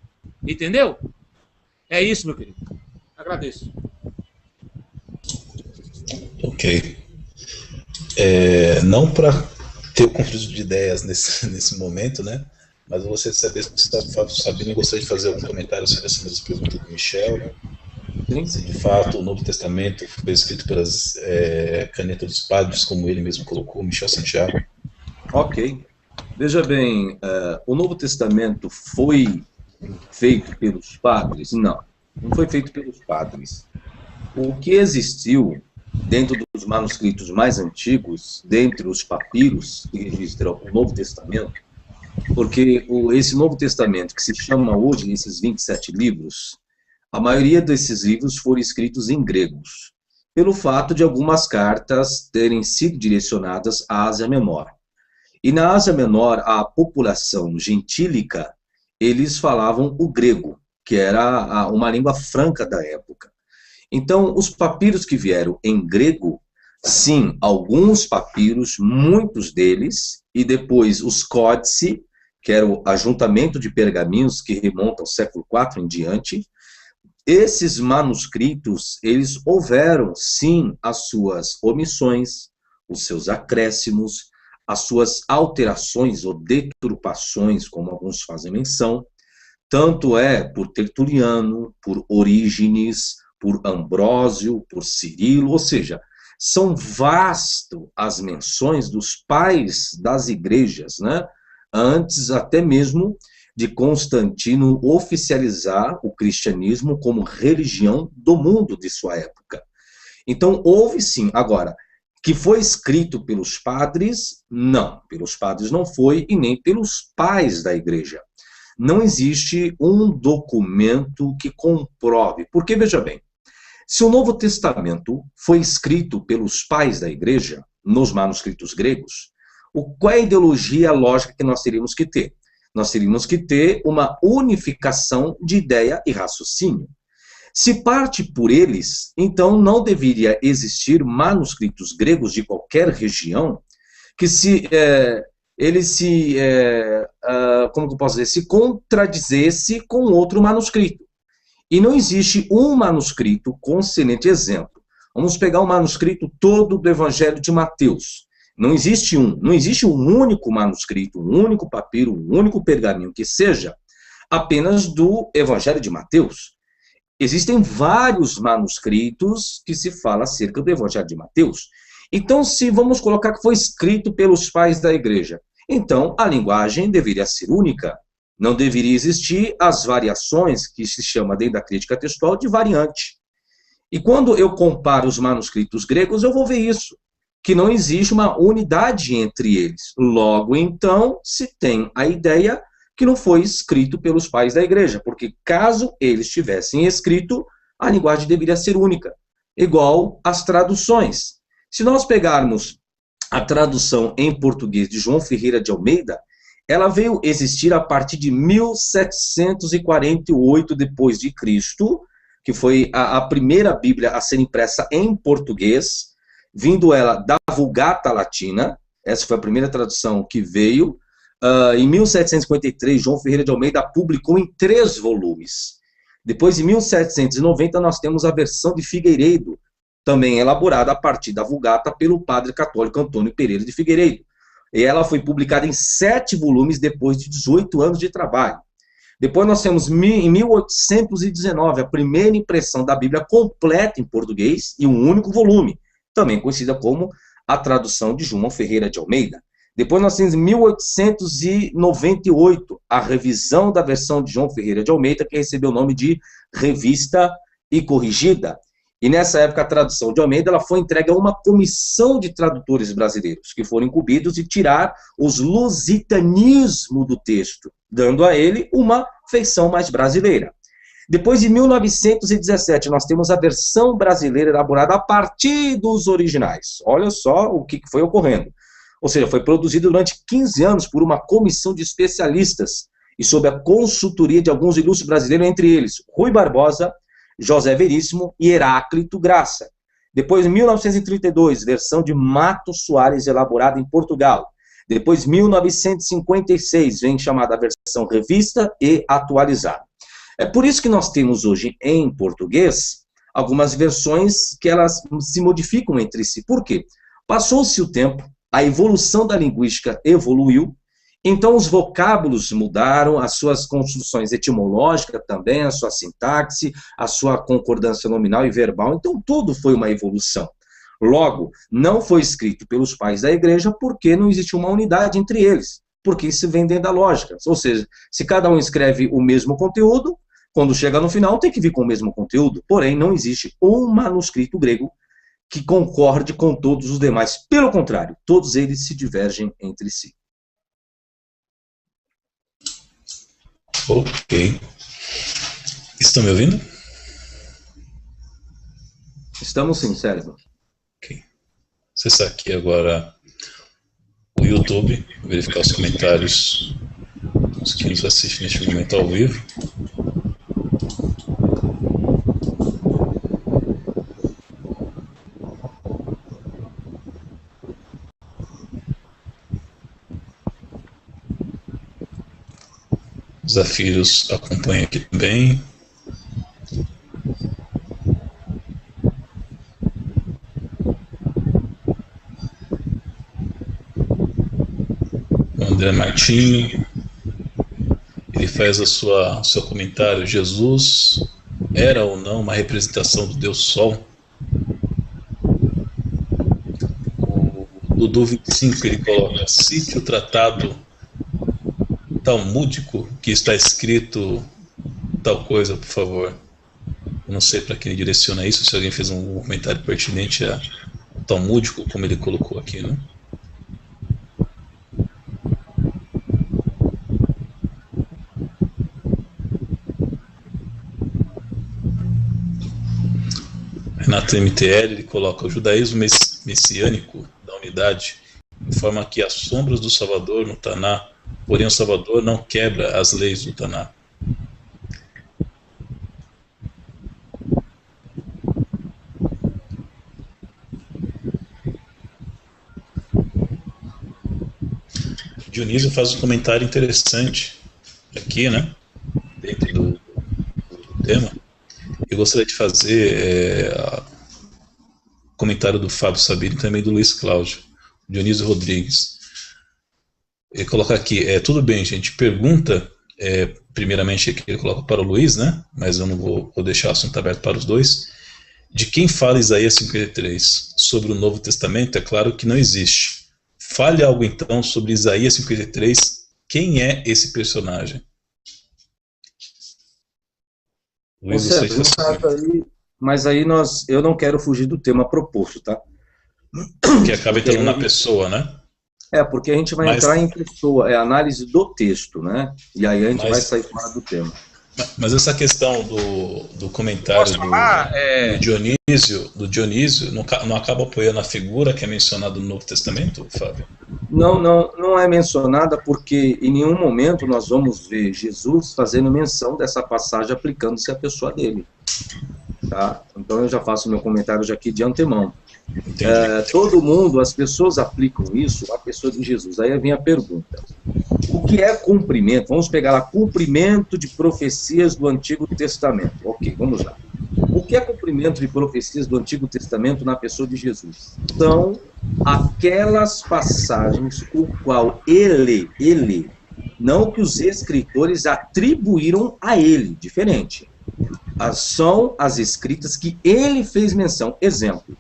Entendeu? É isso, meu querido. Agradeço. Ok. Não para ter o conflito de ideias nesse momento, né? Mas eu gostaria de saber se você está sabendo, gostaria de fazer algum comentário sobre essa mesma pergunta do Michel, né? Se de fato o Novo Testamento foi escrito pelas canetas dos padres, como ele mesmo colocou, Michel Santiago. Ok. Veja bem, o Novo Testamento foi feito pelos padres? Não foi feito pelos padres. O que existiu dentro dos manuscritos mais antigos, dentre os papiros que registram o Novo Testamento, porque esse Novo Testamento, que se chama hoje esses 27 livros, a maioria desses livros foram escritos em gregos, pelo fato de algumas cartas terem sido direcionadas à Ásia Menor. E na Ásia Menor, a população gentílica, eles falavam o grego, que era uma língua franca da época. Então, os papiros que vieram em grego, sim, alguns papiros, muitos deles, e depois os códice, que era o ajuntamento de pergaminhos que remonta ao século IV em diante, esses manuscritos, eles houveram, sim, as suas omissões, os seus acréscimos, as suas alterações ou deturpações, como alguns fazem menção, tanto é por Tertuliano, por Orígenes, por Ambrósio, por Cirilo, ou seja, são vastas as menções dos pais das igrejas, né? Antes até mesmo de Constantino oficializar o cristianismo como religião do mundo de sua época. Então, houve sim. Agora, que foi escrito pelos padres? Não, pelos padres não foi, e nem pelos pais da igreja. Não existe um documento que comprove. Porque, veja bem, se o Novo Testamento foi escrito pelos pais da igreja, nos manuscritos gregos, qual é a ideologia lógica que nós teríamos que ter? Nós teríamos que ter uma unificação de ideia e raciocínio. Se parte por eles, então não deveria existir manuscritos gregos de qualquer região que como que eu posso dizer, se contradizesse com outro manuscrito. E não existe um manuscrito com excelente exemplo. Vamos pegar o manuscrito todo do Evangelho de Mateus. Não existe um único manuscrito, um único papiro, um único pergaminho que seja apenas do Evangelho de Mateus. Existem vários manuscritos que se fala acerca do Evangelho de Mateus. Então, se vamos colocar que foi escrito pelos pais da igreja, então a linguagem deveria ser única. Não deveria existir as variações que se chama dentro da crítica textual de variante. E quando eu comparo os manuscritos gregos, eu vou ver isso, que não existe uma unidade entre eles. Logo, então, se tem a ideia que não foi escrito pelos pais da igreja, porque caso eles tivessem escrito, a linguagem deveria ser única, igual às traduções. Se nós pegarmos a tradução em português de João Ferreira de Almeida, ela veio existir a partir de 1748 depois de Cristo, que foi a primeira Bíblia a ser impressa em português, vindo ela da Vulgata Latina. Essa foi a primeira tradução que veio. Em 1753, João Ferreira de Almeida publicou em 3 volumes. Depois, em 1790, nós temos a versão de Figueiredo, também elaborada a partir da Vulgata pelo padre católico Antônio Pereira de Figueiredo. E ela foi publicada em 7 volumes depois de 18 anos de trabalho. Depois nós temos, em 1819, a primeira impressão da Bíblia completa em português e um único volume, também conhecida como a tradução de João Ferreira de Almeida. Depois nós temos, em 1898, a revisão da versão de João Ferreira de Almeida, que recebeu o nome de Revista e Corrigida. E nessa época a tradução de Almeida ela foi entregue a uma comissão de tradutores brasileiros, que foram incumbidos de tirar os lusitanismos do texto, dando a ele uma feição mais brasileira. Depois de 1917, nós temos a versão brasileira elaborada a partir dos originais. Olha só o que foi ocorrendo. Ou seja, foi produzido durante 15 anos por uma comissão de especialistas e sob a consultoria de alguns ilustres brasileiros, entre eles Rui Barbosa, José Veríssimo e Heráclito Graça. Depois, em 1932, versão de Matos Soares, elaborada em Portugal. Depois, 1956, vem chamada a versão revista e atualizada. É por isso que nós temos hoje, em português, algumas versões que elas se modificam entre si. Por quê? Passou-se o tempo, a evolução da linguística evoluiu, então os vocábulos mudaram, as suas construções etimológicas também, a sua sintaxe, a sua concordância nominal e verbal, então tudo foi uma evolução. Logo, não foi escrito pelos pais da igreja porque não existe uma unidade entre eles, porque isso vem dentro da lógica, ou seja, se cada um escreve o mesmo conteúdo, quando chega no final tem que vir com o mesmo conteúdo, porém não existe um manuscrito grego que concorde com todos os demais. Pelo contrário, todos eles se divergem entre si. Ok. Estão me ouvindo? Estamos sim, Cérebro. Ok. Acessar aqui agora o YouTube, verificar os comentários dos que nos assistem neste momento ao vivo. Desafios acompanha aqui também. O André Martinho, ele faz o seu comentário: Jesus era ou não uma representação do Deus Sol? O Dudu 25, ele coloca: cite o tratado talmúdico que está escrito tal coisa, por favor. Eu não sei para quem ele direciona isso, se alguém fez um comentário pertinente ao talmúdico, como ele colocou aqui, né? Renato MTL, ele coloca: o judaísmo messiânico da unidade informa que há sombras do Salvador no Taná, porém o Salvador não quebra as leis do Taná. Dionísio faz um comentário interessante aqui, né, dentro do tema. Eu gostaria de fazer comentário do Fábio Sabino e também do Luiz Cláudio. Dionísio Rodrigues. Ele coloca aqui: tudo bem, gente, pergunta, primeiramente aqui ele coloca para o Luiz, né, mas eu não vou deixar o assunto aberto para os dois. De quem fala Isaías 53? Sobre o Novo Testamento? É claro que não existe. Fale algo então sobre Isaías 53. Quem é esse personagem? Luiz, mas aí eu não quero fugir do tema proposto, tá? Que acaba entrando na pessoa, né? Porque a gente vai entrar em pessoa, análise do texto, né? E aí a gente vai sair fora do tema. Mas essa questão do comentário do Dionísio não acaba apoiando a figura que é mencionada no Novo Testamento, Fábio? Não é mencionada, porque em nenhum momento nós vamos ver Jesus fazendo menção dessa passagem aplicando-se à pessoa dele. Tá? Então eu já faço meu comentário já aqui de antemão. Todo mundo, as pessoas aplicam isso à pessoa de Jesus. Aí vem a pergunta: o que é cumprimento? Vamos pegar lá: cumprimento de profecias do Antigo Testamento. Ok, vamos lá. O que é cumprimento de profecias do Antigo Testamento na pessoa de Jesus? São aquelas passagens o qual ele, não que os escritores atribuíram a ele, diferente. São as escritas que ele fez menção. Exemplo: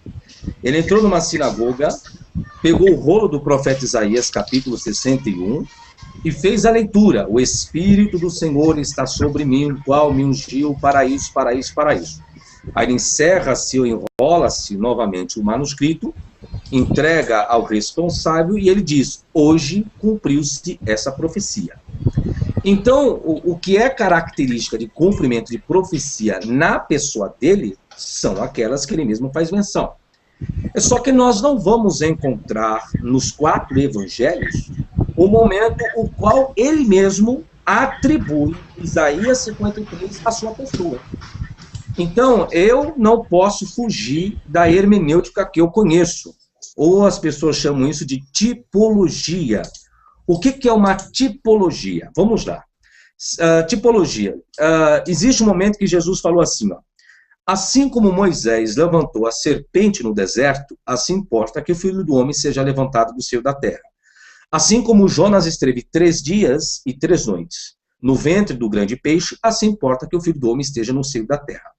ele entrou numa sinagoga, pegou o rolo do profeta Isaías, capítulo 61, e fez a leitura: o Espírito do Senhor está sobre mim, o qual me ungiu para isso, para isso, para isso. Aí ele encerra-se ou enrola-se novamente o manuscrito, entrega ao responsável e ele diz: hoje cumpriu-se essa profecia. Então, o que é característica de cumprimento de profecia na pessoa dele são aquelas que ele mesmo faz menção. Só que nós não vamos encontrar nos 4 evangelhos o momento o qual ele mesmo atribui Isaías 53 à sua pessoa. Então, eu não posso fugir da hermenêutica que eu conheço, ou as pessoas chamam isso de tipologia. O que é uma tipologia? Vamos lá. Tipologia. Existe um momento que Jesus falou assim, ó: assim como Moisés levantou a serpente no deserto, assim importa que o Filho do Homem seja levantado do seio da terra. Assim como Jonas esteve 3 dias e 3 noites no ventre do grande peixe, assim importa que o Filho do Homem esteja no seio da terra.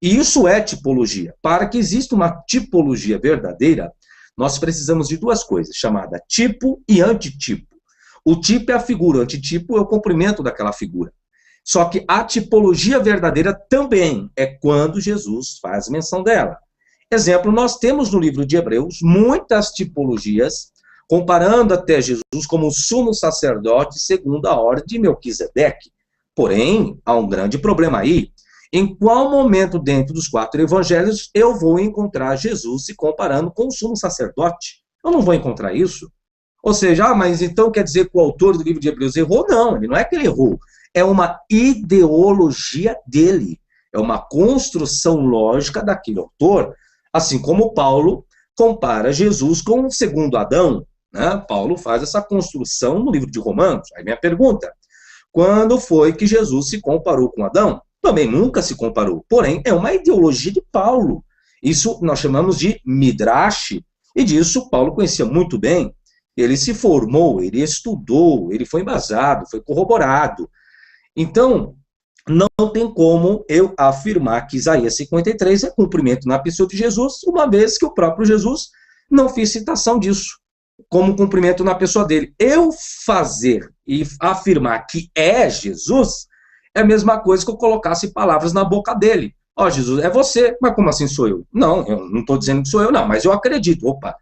E isso é tipologia. Para que exista uma tipologia verdadeira, nós precisamos de 2 coisas, chamada tipo e antitipo. O tipo é a figura, o antitipo é o comprimento daquela figura. Só que a tipologia verdadeira também é quando Jesus faz menção dela. Exemplo, nós temos no livro de Hebreus muitas tipologias, comparando até Jesus como sumo sacerdote segundo a ordem de Melquisedeque. Porém, há um grande problema aí. Em qual momento dentro dos 4 evangelhos eu vou encontrar Jesus se comparando com o sumo sacerdote? Eu não vou encontrar isso. Ou seja, mas então quer dizer que o autor do livro de Hebreus errou? Não, ele não é que ele errou. É uma ideologia dele. É uma construção lógica daquele autor. Assim como Paulo compara Jesus com o segundo Adão, né? Paulo faz essa construção no livro de Romanos. Aí minha pergunta, quando foi que Jesus se comparou com Adão? Também nunca se comparou. Porém, é uma ideologia de Paulo. Isso nós chamamos de Midrash. E disso Paulo conhecia muito bem. Ele se formou, ele estudou, ele foi embasado, foi corroborado. Então, não tem como eu afirmar que Isaías 53 é cumprimento na pessoa de Jesus, uma vez que o próprio Jesus não fez citação disso, como cumprimento na pessoa dele. Eu fazer e afirmar que é Jesus é a mesma coisa que eu colocasse palavras na boca dele. Ó, Jesus, é você, mas como assim sou eu? Não, eu não estou dizendo que sou eu, não, mas eu acredito. Opa,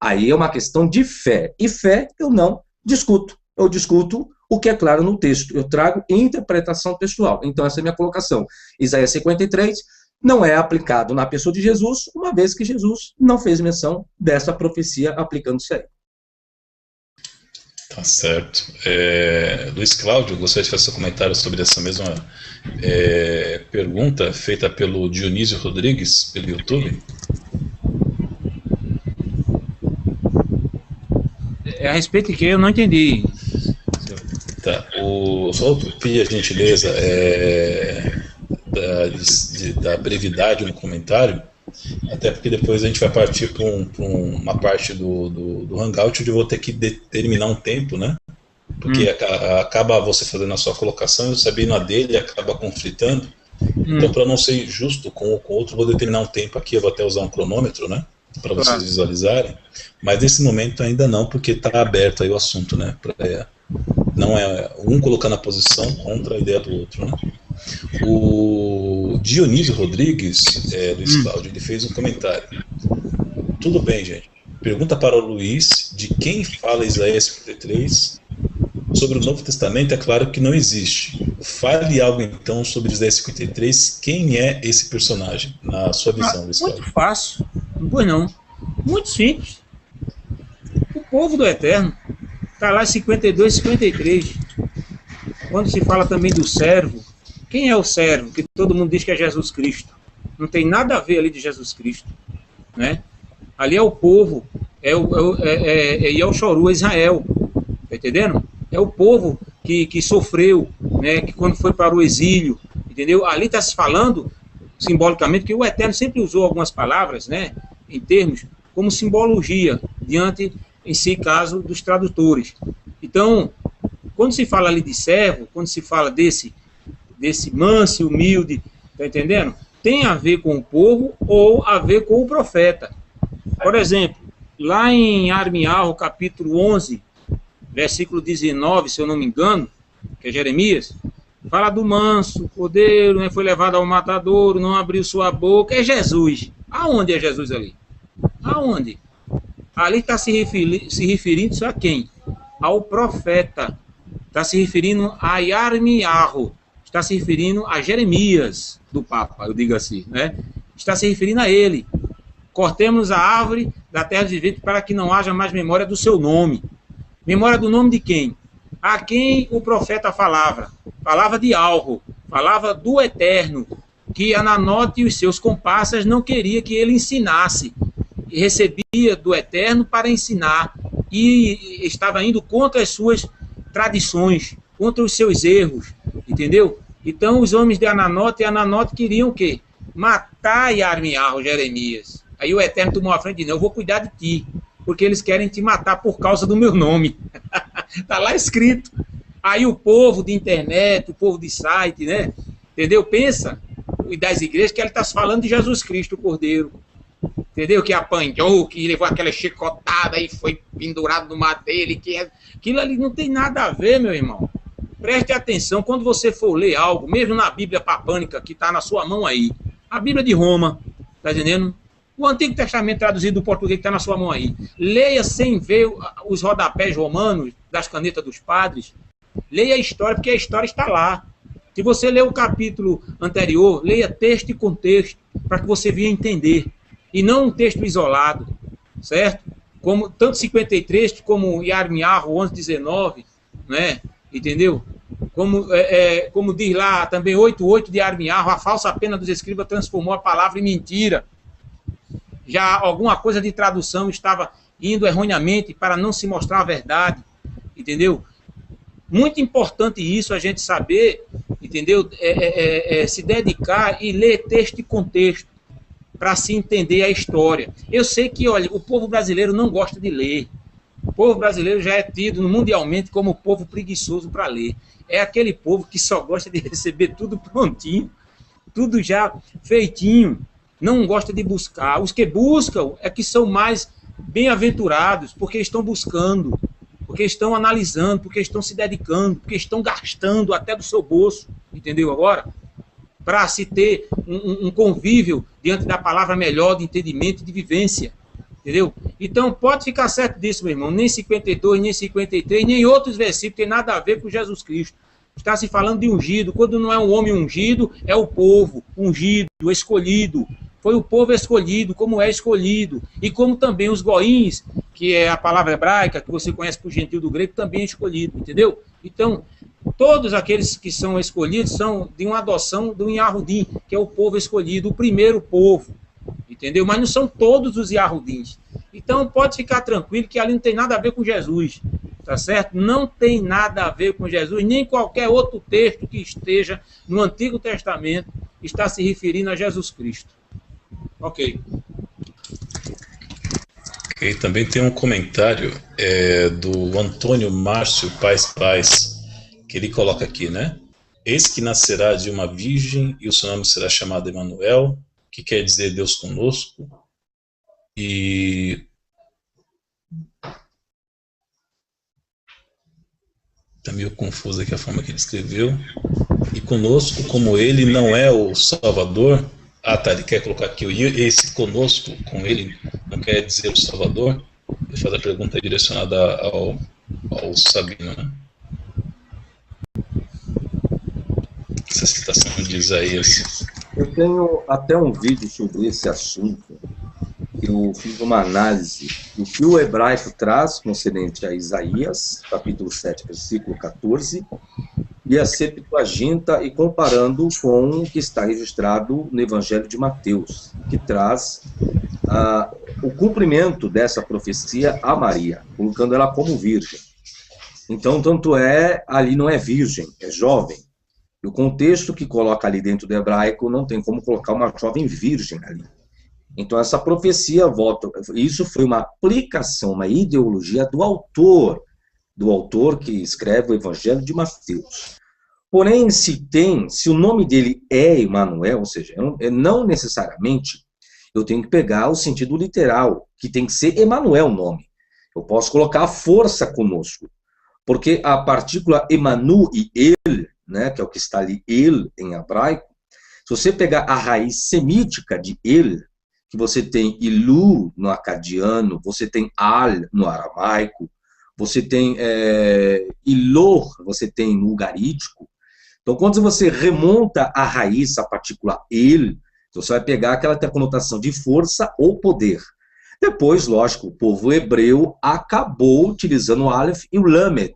aí é uma questão de fé. E fé eu não discuto. Eu discuto o que é claro no texto. Eu trago interpretação textual. Então essa é a minha colocação. Isaías 53 não é aplicado na pessoa de Jesus, uma vez que Jesus não fez menção dessa profecia aplicando-se a ele. Tá certo. Luiz Cláudio, gostaria de fazer seu comentário sobre essa mesma pergunta feita pelo Dionísio Rodrigues, pelo YouTube. A respeito de que eu não entendi. Tá. Só pedir a gentileza da brevidade no comentário, até porque depois a gente vai partir para uma parte do Hangout onde eu vou ter que determinar um tempo, né? Porque acaba você fazendo a sua colocação e eu sabendo a dele acaba conflitando. Então, para não ser justo com o outro, vou determinar um tempo aqui, eu vou até usar um cronômetro, né? Para vocês visualizarem. Mas nesse momento ainda não, porque está aberto aí o assunto, né? Não é um colocando a posição contra a ideia do outro, né? O Dionísio Rodrigues, Luiz Cláudio, ele fez um comentário. Tudo bem, gente. Pergunta para o Luiz de quem fala Isaías 53 sobre o Novo Testamento. É claro que não existe. Fale algo então sobre Isaías 53. Quem é esse personagem, na sua visão, Luiz Cláudio? Muito fácil. Pois não. Muito simples. O povo do Eterno. Está lá em 52, 53. Quando se fala também do servo, quem é o servo? Que todo mundo diz que é Jesus Cristo. Não tem nada a ver ali de Jesus Cristo, né? Ali é o povo, é o Choru, é Israel, tá entendendo? É o povo que sofreu, né? Que quando foi para o exílio, entendeu? Ali está se falando simbolicamente que o Eterno sempre usou algumas palavras, né? Em termos como simbologia diante em si caso dos tradutores. Então, quando se fala ali de servo, quando se fala desse manso e humilde, tá entendendo? Tem a ver com o povo ou a ver com o profeta. Por exemplo, lá em Armiarro, capítulo 11, versículo 19, se eu não me engano, que é Jeremias, fala do manso, o cordeiro, né, foi levado ao matadouro, não abriu sua boca, é Jesus. Aonde é Jesus ali? Aonde? Ali está se referindo a quem? Ao profeta. Está se referindo a Armiarro. Está se referindo a Jeremias do Papa, eu digo assim, né? Está se referindo a ele. Cortemos a árvore da terra dos viventes para que não haja mais memória do seu nome. Memória do nome de quem? A quem o profeta falava? Falava de algo, falava do Eterno, que Ananote e os seus comparsas não queria que ele ensinasse. E recebia do Eterno para ensinar. E estava indo contra as suas tradições, contra os seus erros, entendeu? Então os homens de Ananote e Ananote queriam o quê? Matar e Armiarro, Jeremias. Aí o Eterno tomou a frente e disse, eu vou cuidar de ti, porque eles querem te matar por causa do meu nome. Está lá escrito. Aí o povo de internet, o povo de site, né? Entendeu? Pensa, e das igrejas, que ele está falando de Jesus Cristo, o Cordeiro. Entendeu? Que apanhou, que levou aquela chicotada e foi pendurado no madeiro. Aquilo ali não tem nada a ver, meu irmão. Preste atenção, quando você for ler algo, mesmo na Bíblia papânica, que está na sua mão aí, a Bíblia de Roma, tá entendendo? O Antigo Testamento traduzido do português que está na sua mão aí. Leia sem ver os rodapés romanos das canetas dos padres. Leia a história, porque a história está lá. Se você ler o capítulo anterior, leia texto e contexto, para que você venha entender. E não um texto isolado, certo? Como, tanto 53 como Yarmiarro 11:19, né? Entendeu? Como diz lá também 8:8 de Yarmiarro, a falsa pena dos escribas transformou a palavra em mentira. Já alguma coisa de tradução estava indo erroneamente para não se mostrar a verdade, entendeu? Muito importante isso, a gente saber, entendeu? Se dedicar e ler texto e contexto, para se entender a história. Eu sei que, olha, o povo brasileiro não gosta de ler. O povo brasileiro já é tido mundialmente como povo preguiçoso para ler. É aquele povo que só gosta de receber tudo prontinho, tudo já feitinho. Não gosta de buscar. Os que buscam é que são mais bem-aventurados, porque estão buscando, porque estão analisando, porque estão se dedicando, porque estão gastando até do seu bolso, entendeu agora? Para se ter um convívio diante da palavra melhor, de entendimento e de vivência, entendeu? Então, pode ficar certo disso, meu irmão, nem 52, nem 53, nem outros versículos tem nada a ver com Jesus Cristo. Está se falando de ungido, quando não é um homem ungido, é o povo ungido, escolhido. Foi o povo escolhido, como é escolhido, e como também os goíns, que é a palavra hebraica, que você conhece por gentil do grego, também é escolhido, entendeu? Então, todos aqueles que são escolhidos são de uma adoção do Yahudim, que é o povo escolhido, o primeiro povo, entendeu? Mas não são todos os Yahudins. Então, pode ficar tranquilo que ali não tem nada a ver com Jesus, tá certo? Não tem nada a ver com Jesus, nem qualquer outro texto que esteja no Antigo Testamento está se referindo a Jesus Cristo. Ok. Ok, também tem um comentário do Antônio Márcio Paz, que ele coloca aqui, né? Eis que nascerá de uma virgem e o seu nome será chamado Emanuel, que quer dizer Deus conosco. E está meio confuso aqui a forma que ele escreveu. E conosco, como ele não é o Salvador. Ah, tá, ele quer colocar aqui esse conosco, com ele, não quer dizer o Salvador. Ele faz a pergunta direcionada ao Sabino, né? Essa citação de Isaías. Eu tenho até um vídeo sobre esse assunto. Eu fiz uma análise do que o hebraico traz concernente a Isaías, capítulo 7, versículo 14, e a Septuaginta, e comparando com o que está registrado no Evangelho de Mateus, que traz o cumprimento dessa profecia a Maria, colocando ela como virgem. Então, tanto ali não é virgem, é jovem. E o contexto que coloca ali dentro do hebraico não tem como colocar uma jovem virgem ali. Então, essa profecia volta. Isso foi uma aplicação, uma ideologia do autor que escreve o Evangelho de Mateus. Porém, se o nome dele é Emanuel, ou seja, não necessariamente eu tenho que pegar o sentido literal, que tem que ser Emanuel o nome. Eu posso colocar a força conosco, porque a partícula Emanu e El, né, que é o que está ali, El em hebraico, se você pegar a raiz semítica de El, que você tem Ilu no acadiano, você tem Al no aramaico, você tem Ilor, você tem no ugarítico. Então, quando você remonta a raiz, a partícula El, você vai pegar aquela que tem a conotação de força ou poder. Depois, lógico, o povo hebreu acabou utilizando o Aleph e o Lamed,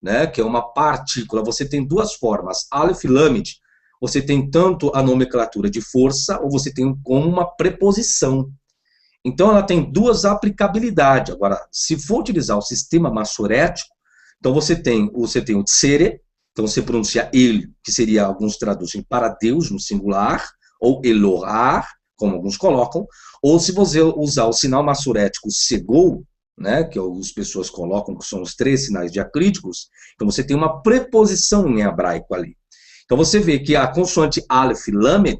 né, que é uma partícula. Você tem duas formas, Aleph e Lamed. Você tem tanto a nomenclatura de força, ou você tem como uma preposição. Então, ela tem duas aplicabilidades. Agora, se for utilizar o sistema massorético, então você tem o tsere, então você pronuncia ele, que seria, alguns traduzem para Deus no singular, ou Elohar, como alguns colocam, ou se você usar o sinal massorético segou, né, que as pessoas colocam, que são os 3 sinais diacríticos, então você tem uma preposição em hebraico ali. Então você vê que a consoante Aleph Lamed,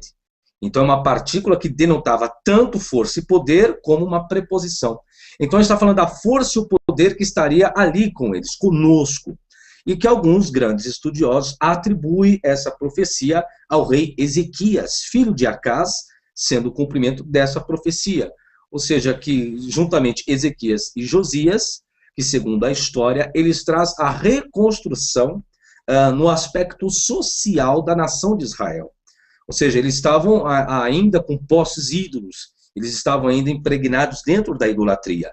então é uma partícula que denotava tanto força e poder como uma preposição. Então a gente está falando da força e o poder que estaria ali com eles, conosco. E que alguns grandes estudiosos atribuem essa profecia ao rei Ezequias, filho de Acás, sendo o cumprimento dessa profecia. Ou seja, que juntamente Ezequias e Josias, que segundo a história, eles trazem a reconstrução no aspecto social da nação de Israel. Ou seja, eles estavam ainda com posses ídolos, eles estavam ainda impregnados dentro da idolatria.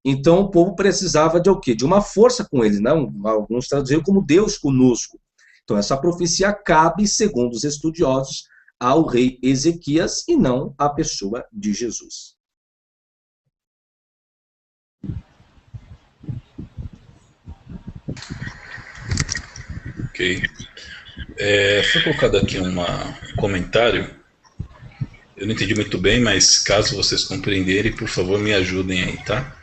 Então o povo precisava de o quê? De uma força com eles, não? Alguns traduziram como Deus conosco. Então essa profecia cabe, segundo os estudiosos, ao rei Ezequias e não à pessoa de Jesus. Ok. Foi colocado aqui um comentário. Eu não entendi muito bem, mas caso vocês compreenderem, por favor, me ajudem aí, tá?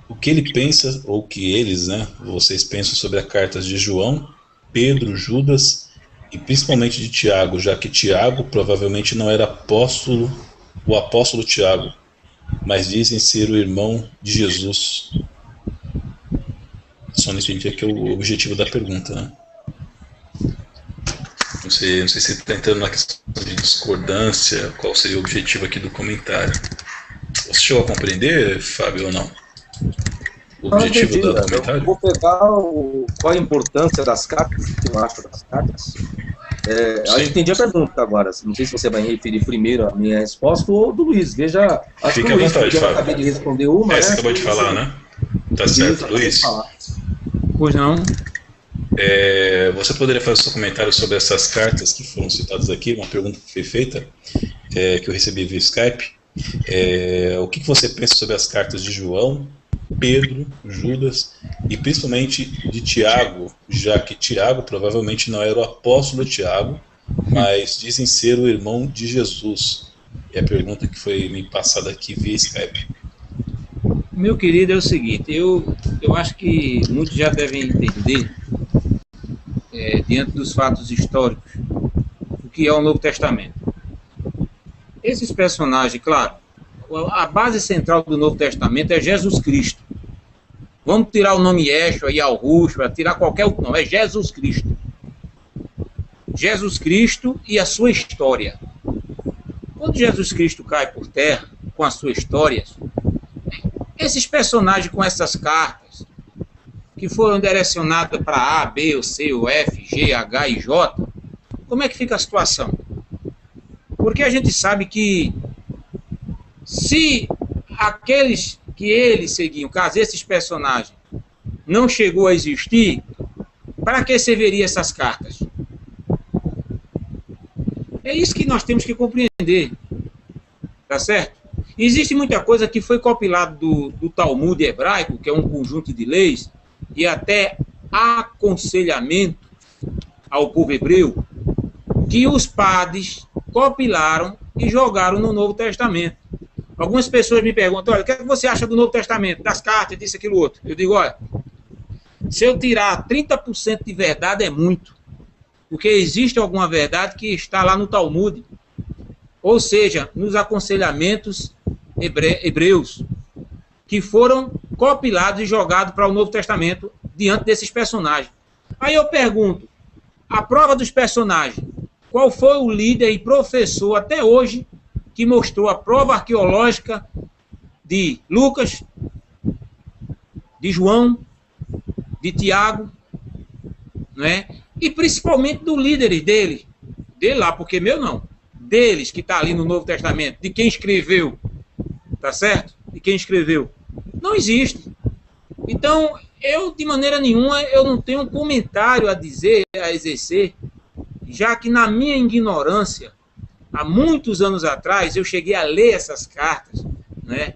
O que ele pensa, ou que eles, né, vocês pensam sobre as cartas de João, Pedro, Judas e principalmente de Tiago, já que Tiago provavelmente não era apóstolo, o apóstolo Tiago, mas dizem ser o irmão de Jesus. Só não entendi aqui o objetivo da pergunta, né? Não sei se você está entrando na questão de discordância, qual seria o objetivo aqui do comentário. Você chegou a compreender, Fábio, ou não? O objetivo do comentário? Eu vou pegar qual a importância das cartas, o que eu acho das cartas. Eu entendi a pergunta agora. Não sei se você vai referir primeiro a minha resposta ou do Luiz. Veja, acho Fique que o Luiz, à vontade, eu acabei de responder uma. Você acabou de falar, né? Tá certo, Luiz. Pois não. Você poderia fazer seu comentário sobre essas cartas que foram citadas aqui? Uma pergunta que foi feita, que eu recebi via Skype. O que você pensa sobre as cartas de João, Pedro, Judas e principalmente de Tiago, já que Tiago provavelmente não era o apóstolo Tiago, mas dizem ser o irmão de Jesus? É a pergunta que foi me passada aqui via Skype. Meu querido, é o seguinte, eu acho que muitos já devem entender, diante dos fatos históricos, o que é o Novo Testamento. Esses personagens, claro, a base central do Novo Testamento é Jesus Cristo. Vamos tirar o nome Yeshua, Yahushua, tirar qualquer outro nome, é Jesus Cristo. Jesus Cristo e a sua história. Quando Jesus Cristo cai por terra, com a sua história, esses personagens com essas cartas, que foram direcionadas para A, B, ou C, ou F, G, H e J, como é que fica a situação? Porque a gente sabe que se aqueles que eles seguiam, caso esses personagens não chegou a existir, para que serviria essas cartas? É isso que nós temos que compreender, tá certo? Existe muita coisa que foi compilado do Talmud hebraico, que é um conjunto de leis, e até aconselhamento ao povo hebreu, que os padres compilaram e jogaram no Novo Testamento. Algumas pessoas me perguntam, olha, o que é que você acha do Novo Testamento, das cartas, disso, aquilo, outro? Eu digo, olha, se eu tirar 30% de verdade é muito, porque existe alguma verdade que está lá no Talmud, ou seja, nos aconselhamentos hebreus, que foram compilados e jogados para o Novo Testamento diante desses personagens. Aí eu pergunto, a prova dos personagens, qual foi o líder e professor até hoje que mostrou a prova arqueológica de Lucas, de João, de Tiago, não é? E principalmente do líder dele lá, porque meu não, deles que está ali no Novo Testamento, de quem escreveu, tá certo? De quem escreveu. Não existe. Então, eu, de maneira nenhuma, eu não tenho um comentário a dizer, a exercer, já que na minha ignorância, há muitos anos atrás, eu cheguei a ler essas cartas, né?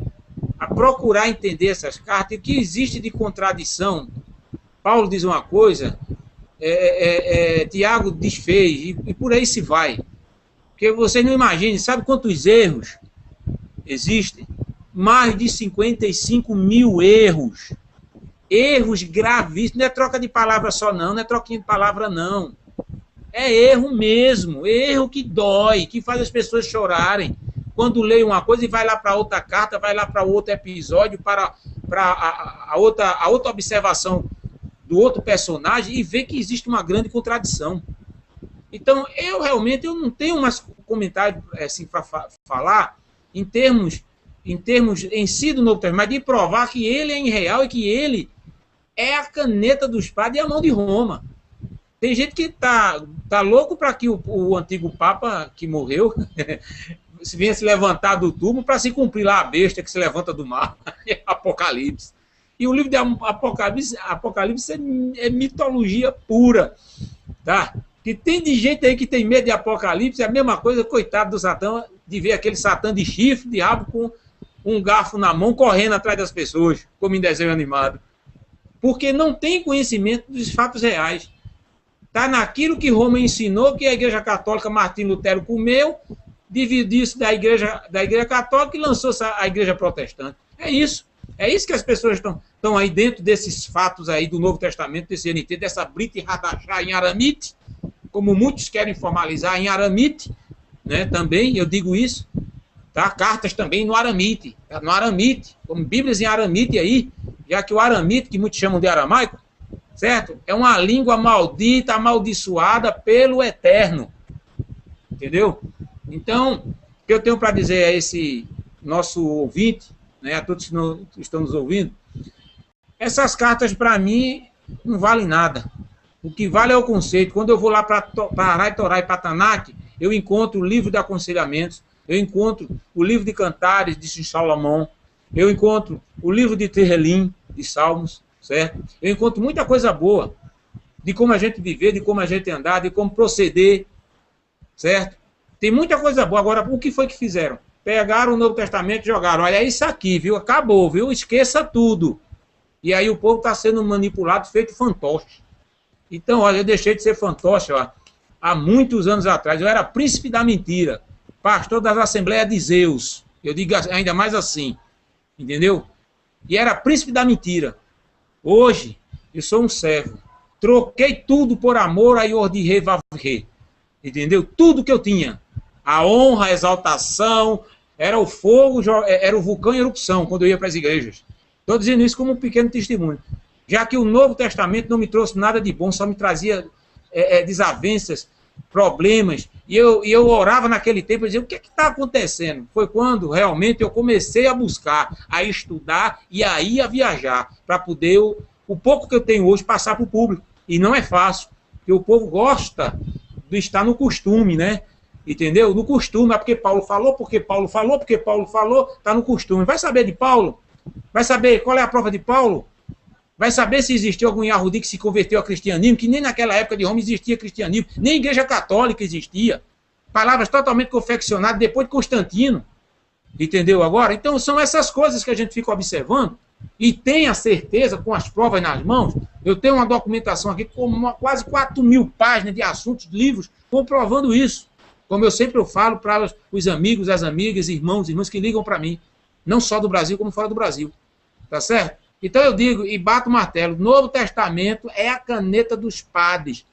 A procurar entender essas cartas, e o que existe de contradição. Paulo diz uma coisa, Tiago desfez, e por aí se vai. Porque vocês não imaginem, sabe quantos erros existem? Mais de 55 mil erros. Erros gravíssimos. Não é troca de palavra só não, não é troquinha de palavra não. É erro mesmo, erro que dói, que faz as pessoas chorarem. Quando lê uma coisa e vai lá para outra carta, vai lá para outro episódio, para a outra observação do outro personagem e vê que existe uma grande contradição. Então, eu realmente não tenho mais comentário assim, para falar em termos em si do Novo Testamento, mas de provar que ele é irreal e que ele é a caneta dos padres e a mão de Roma. Tem gente que tá louco para que o antigo Papa que morreu se venha se levantar do túmulo para se cumprir lá a besta que se levanta do mar, Apocalipse. E o livro de Apocalipse é mitologia pura, tá? Que tem de gente aí que tem medo de Apocalipse, é a mesma coisa, coitado do Satã, de ver aquele Satã de chifre, de rabo, com um garfo na mão, correndo atrás das pessoas, como em desenho animado. Porque não tem conhecimento dos fatos reais. Está naquilo que Roma ensinou, que a Igreja Católica, Martim Lutero comeu, dividiu isso da Igreja Católica e lançou a Igreja Protestante. É isso. É isso que as pessoas estão aí dentro desses fatos aí do Novo Testamento, desse NT, dessa Brit Hadashah em aramite, como muitos querem formalizar em aramite, né, também, eu digo isso, tá? Cartas também no aramite, como Bíblias em aramite aí, já que o aramite, que muitos chamam de aramaico, certo? É uma língua maldita, amaldiçoada pelo Eterno, entendeu? Então, o que eu tenho para dizer a esse nosso ouvinte, né, a todos que estão nos ouvindo, essas cartas para mim não valem nada. O que vale é o conceito. Quando eu vou lá para Torá e para Tanakh, eu encontro o livro de aconselhamentos, eu encontro o livro de Cantares de Salomão, eu encontro o livro de Tehelim, de Salmos, certo? Eu encontro muita coisa boa de como a gente viver, de como a gente andar, de como proceder, certo? Tem muita coisa boa. Agora, o que foi que fizeram? Pegaram o Novo Testamento e jogaram. Olha, é isso aqui, viu? Acabou, viu? Esqueça tudo. E aí o povo está sendo manipulado, feito fantoche. Então, olha, eu deixei de ser fantoche, ó, há muitos anos atrás. Eu era príncipe da mentira, pastor das Assembleias de Zeus. Eu digo ainda mais assim, entendeu? E era príncipe da mentira. Hoje, eu sou um servo. Troquei tudo por amor a Yod He, entendeu? Tudo que eu tinha. A honra, a exaltação, era o fogo, era o vulcão em erupção, quando eu ia para as igrejas. Estou dizendo isso como um pequeno testemunho. Já que o Novo Testamento não me trouxe nada de bom, só me trazia desavenças, problemas. E eu orava naquele tempo e dizia, o que está acontecendo? Foi quando realmente eu comecei a buscar, a estudar e aí a viajar, para poder o pouco que eu tenho hoje passar para o público. E não é fácil, porque o povo gosta de estar no costume, né? Entendeu? No costume, é porque Paulo falou, está no costume. Vai saber de Paulo? Vai saber qual é a prova de Paulo? Vai saber se existiu algum Yahudi que se converteu ao cristianismo, que nem naquela época de Roma existia cristianismo, nem igreja católica existia. Palavras totalmente confeccionadas depois de Constantino. Entendeu agora? Então são essas coisas que a gente fica observando e tem a certeza, com as provas nas mãos. Eu tenho uma documentação aqui com quase 4.000 páginas de assuntos, livros, comprovando isso. Como eu sempre falo para os amigos, as amigas, irmãos que ligam para mim, não só do Brasil, como fora do Brasil. Tá certo? Então eu digo, e bato o martelo, Novo Testamento é a caneta dos padres.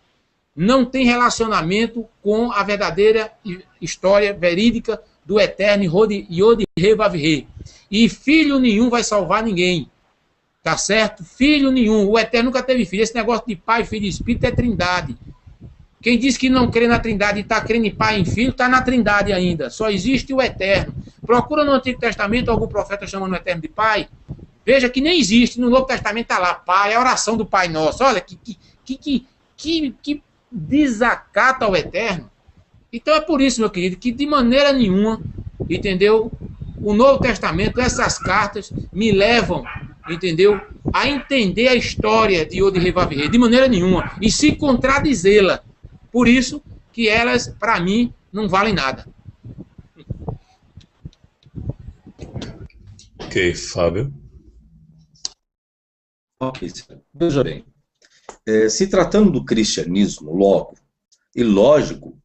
Não tem relacionamento com a verdadeira história verídica do Eterno Yod He Vav He. E filho nenhum vai salvar ninguém. Tá certo? Filho nenhum. O Eterno nunca teve filho. Esse negócio de Pai, Filho e Espírito é trindade. Quem diz que não crê na trindade e está crendo em pai e em filho, está na trindade ainda. Só existe o Eterno. Procura no Antigo Testamento algum profeta chamando o Eterno de Pai. Veja que nem existe. No Novo Testamento está lá, Pai, é a oração do Pai Nosso. Olha, que desacata ao Eterno. Então é por isso, meu querido, que de maneira nenhuma, entendeu? O Novo Testamento, essas cartas, me levam, entendeu? A entender a história de Yod He Vav He, de maneira nenhuma. E se contradizê-la. Por isso que elas, para mim, não valem nada. Ok, Fábio. Ok, veja bem. Se tratando do cristianismo, logo, e lógico,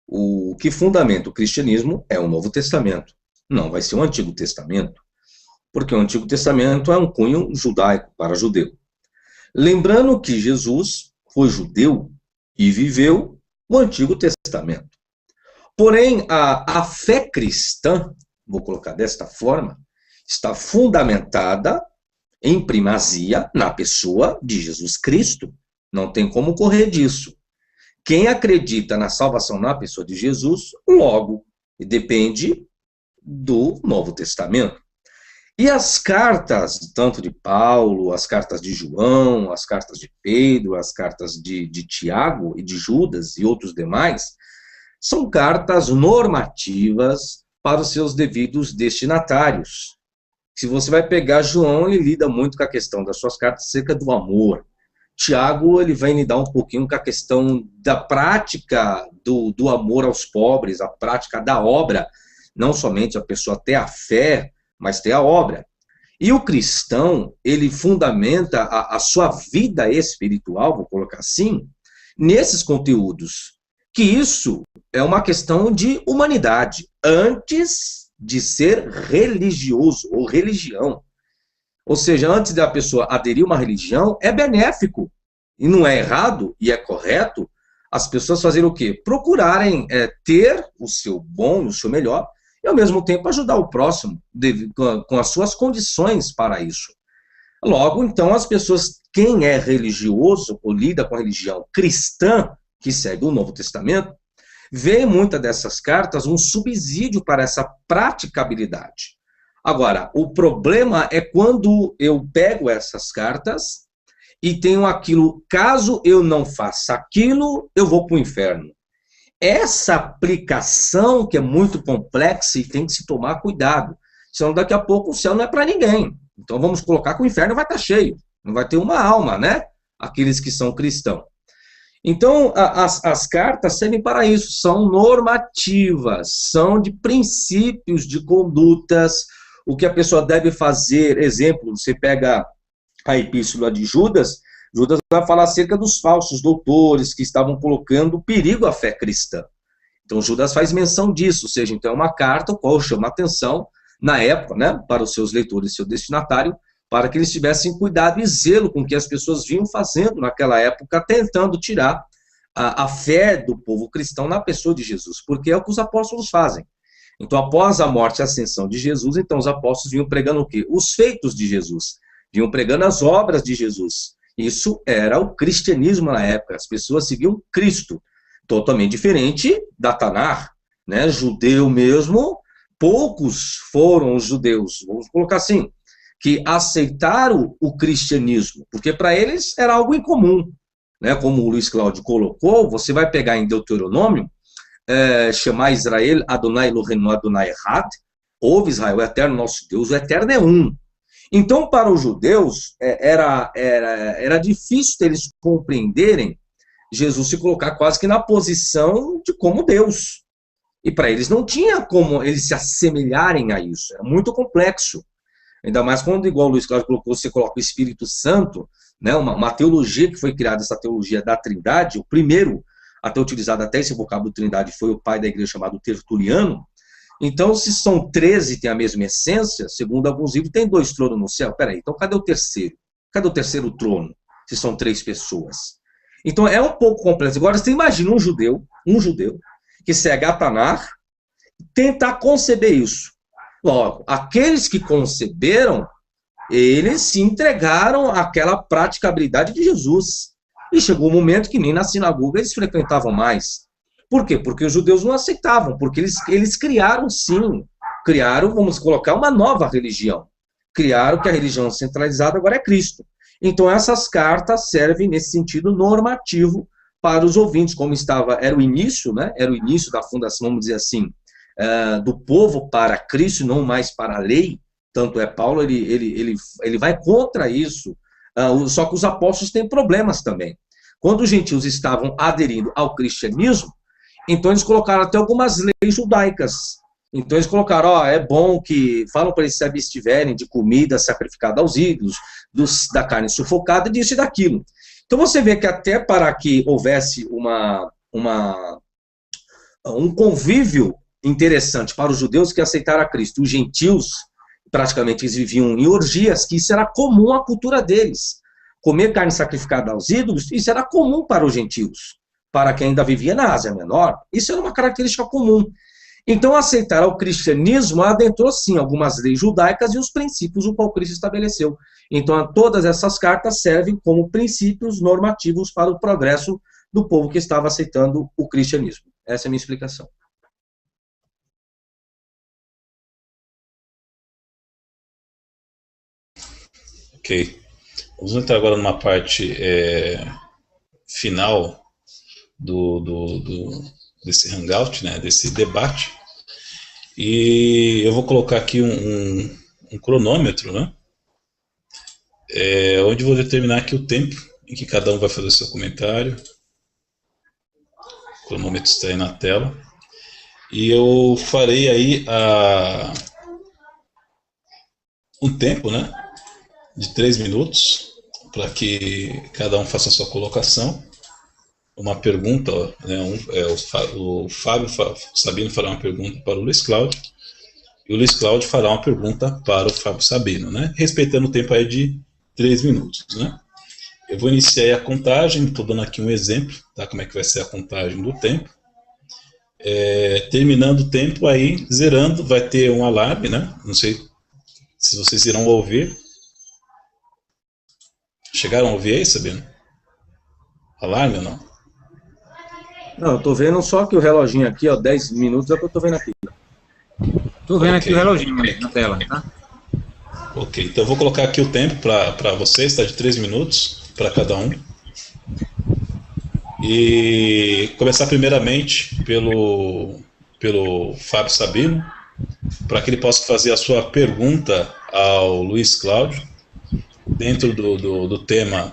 o que fundamenta o cristianismo é o Novo Testamento. Não vai ser o Antigo Testamento, porque o Antigo Testamento é um cunho judaico para judeu. Lembrando que Jesus foi judeu e viveu o Antigo Testamento. Porém, a fé cristã, vou colocar desta forma, está fundamentada em primazia na pessoa de Jesus Cristo. Não tem como correr disso. quem acredita na salvação na pessoa de Jesus, logo depende do Novo Testamento. E as cartas, tanto de Paulo, as cartas de João, as cartas de Pedro, as cartas de Tiago e de Judas e outros demais, são cartas normativas para os seus devidos destinatários. Se você vai pegar João, ele lida muito com a questão das suas cartas acerca do amor. Tiago, ele vai lidar um pouquinho com a questão da prática do amor aos pobres, a prática da obra, não somente a pessoa ter a fé, mas ter a obra. E o cristão, ele fundamenta a sua vida espiritual, vou colocar assim, nesses conteúdos, que isso é uma questão de humanidade, antes de ser religioso ou religião. Ou seja, antes da pessoa aderir a uma religião, é benéfico, e não é errado, e é correto, as pessoas fazerem o quê? Procurarem ter o seu bom, o seu melhor, e ao mesmo tempo ajudar o próximo, com as suas condições para isso. Logo, então, as pessoas, quem é religioso, ou lida com a religião cristã, que segue o Novo Testamento, vê em muitas dessas cartas um subsídio para essa praticabilidade. Agora, o problema é quando eu pego essas cartas e tenho aquilo, caso eu não faça aquilo, eu vou para o inferno. Essa aplicação que é muito complexa e tem que se tomar cuidado, senão daqui a pouco o céu não é para ninguém. Então vamos colocar que o inferno vai estar cheio, não vai ter uma alma, né? Aqueles que são cristãos. Então, as cartas servem para isso, são normativas, são de princípios, de condutas, o que a pessoa deve fazer. Exemplo, você pega a epístola de Judas, Judas vai falar acerca dos falsos doutores que estavam colocando perigo à fé cristã. Então, Judas faz menção disso, ou seja, então é uma carta a qual chama atenção, na época, né, para os seus leitores, seu destinatário, para que eles tivessem cuidado e zelo com o que as pessoas vinham fazendo naquela época, tentando tirar a fé do povo cristão na pessoa de Jesus, porque é o que os apóstolos fazem. Então, após a morte e a ascensão de Jesus, então os apóstolos vinham pregando o quê? Os feitos de Jesus, vinham pregando as obras de Jesus. Isso era o cristianismo na época, as pessoas seguiam Cristo, totalmente diferente da Tanar, né? Judeu mesmo, poucos foram os judeus, vamos colocar assim, que aceitaram o cristianismo, porque para eles era algo incomum, né? Como o Luiz Cláudio colocou, você vai pegar em Deuteronômio, chamar Israel Adonai Elohenu Adonai Echad, ouve Israel, o eterno nosso Deus, o eterno é um. Então, para os judeus, era difícil eles compreenderem Jesus se colocar quase que na posição de como Deus. E para eles não tinha como eles se assemelharem a isso, era muito complexo. Ainda mais quando, igual o Luiz Cláudio colocou, você coloca o Espírito Santo, né, uma teologia que foi criada, essa teologia da Trindade, o primeiro a ter utilizado até esse vocábulo Trindade foi o pai da igreja chamado Tertuliano. Então, se são 13 e tem a mesma essência, segundo alguns livros, tem 2 tronos no céu. Peraí, então cadê o terceiro? Cadê o terceiro trono, se são 3 pessoas? Então, é um pouco complexo. Agora, você imagina um judeu que segue a Tanar, tentar conceber isso. Logo, aqueles que conceberam, eles se entregaram àquela praticabilidade de Jesus. E chegou um momento que nem na sinagoga eles frequentavam mais. Por quê? Porque os judeus não aceitavam, porque eles criaram, sim, vamos colocar, uma nova religião. Criaram que a religião centralizada agora é Cristo. Então essas cartas servem nesse sentido normativo para os ouvintes, como era o início, né? Era o início da fundação, vamos dizer assim, do povo para Cristo, não mais para a lei. Tanto é Paulo, ele vai contra isso. Só que os apóstolos têm problemas também. Quando os gentios estavam aderindo ao cristianismo, então eles colocaram até algumas leis judaicas. Então eles colocaram, é bom que, falam para eles se abstiverem de comida sacrificada aos ídolos, da carne sufocada, disso e daquilo. Então você vê que até para que houvesse um convívio interessante para os judeus que aceitaram a Cristo, os gentios, praticamente eles viviam em orgias, que isso era comum à cultura deles. Comer carne sacrificada aos ídolos, isso era comum para os gentios. Para quem ainda vivia na Ásia Menor, isso era uma característica comum. Então, aceitar o cristianismo adentrou, sim, algumas leis judaicas e os princípios o qual Cristo estabeleceu. Então, todas essas cartas servem como princípios normativos para o progresso do povo que estava aceitando o cristianismo. Essa é a minha explicação. Ok. Vamos entrar agora numa parte final desse hangout, né, desse debate. E eu vou colocar aqui um cronômetro, né, onde vou determinar aqui o tempo em que cada um vai fazer o seu comentário. O cronômetro está aí na tela. E eu farei aí um tempo, né, de 3 minutos, para que cada um faça a sua colocação. Uma pergunta, né, o Fábio Sabino fará uma pergunta para o Luiz Cláudio, e o Luiz Cláudio fará uma pergunta para o Fábio Sabino, né, respeitando o tempo aí de 3 minutos. Né. Eu vou iniciar aí a contagem, estou dando aqui um exemplo, tá, como é que vai ser a contagem do tempo. Terminando o tempo aí, zerando, vai ter um alarme, né, não sei se vocês irão ouvir. Chegaram a ouvir aí, Sabino? Alarme ou não? Não, eu tô vendo só que o reloginho aqui, ó, 10 minutos é o que eu tô vendo aqui. Tô vendo aqui o reloginho na tela, tá? Ok, então eu vou colocar aqui o tempo para vocês, tá, de 3 minutos para cada um. E começar primeiramente pelo Fábio Sabino, para que ele possa fazer a sua pergunta ao Luiz Cláudio, dentro do tema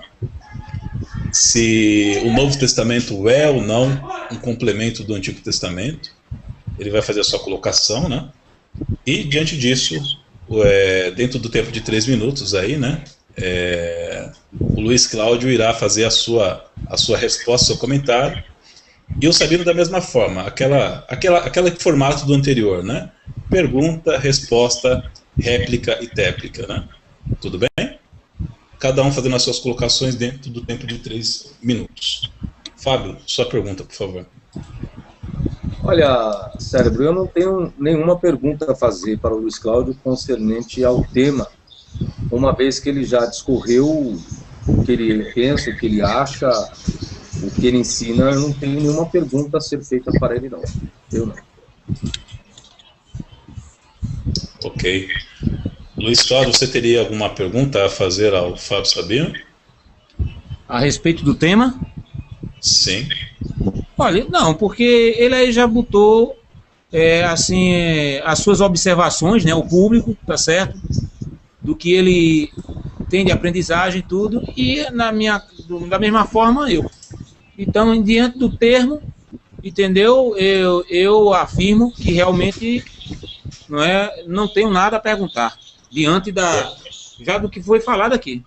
se o Novo Testamento é ou não um complemento do Antigo Testamento. Ele vai fazer a sua colocação, né? E diante disso, dentro do tempo de 3 minutos aí, né? O Luiz Cláudio irá fazer a sua resposta, seu comentário, e o Sabino da mesma forma, aquele formato do anterior, né? Pergunta, resposta, réplica e tréplica, né? Tudo bem? Cada um fazendo as suas colocações dentro do tempo de 3 minutos. Fábio, sua pergunta, por favor. Olha, Cérebro, eu não tenho nenhuma pergunta a fazer para o Luiz Cláudio concernente ao tema, uma vez que ele já discorreu o que ele pensa, o que ele acha, o que ele ensina. Eu não tenho nenhuma pergunta a ser feita para ele, não. Eu não. Ok. Luiz Cláudio, você teria alguma pergunta a fazer ao Fábio Sabino? A respeito do tema? Sim. Olha, não, porque ele aí já botou as suas observações, né, o público, tá certo? Do que ele tem de aprendizagem e tudo, e da mesma forma eu. Então, diante do termo, entendeu? Eu afirmo que realmente não tenho nada a perguntar, diante já do que foi falado aqui.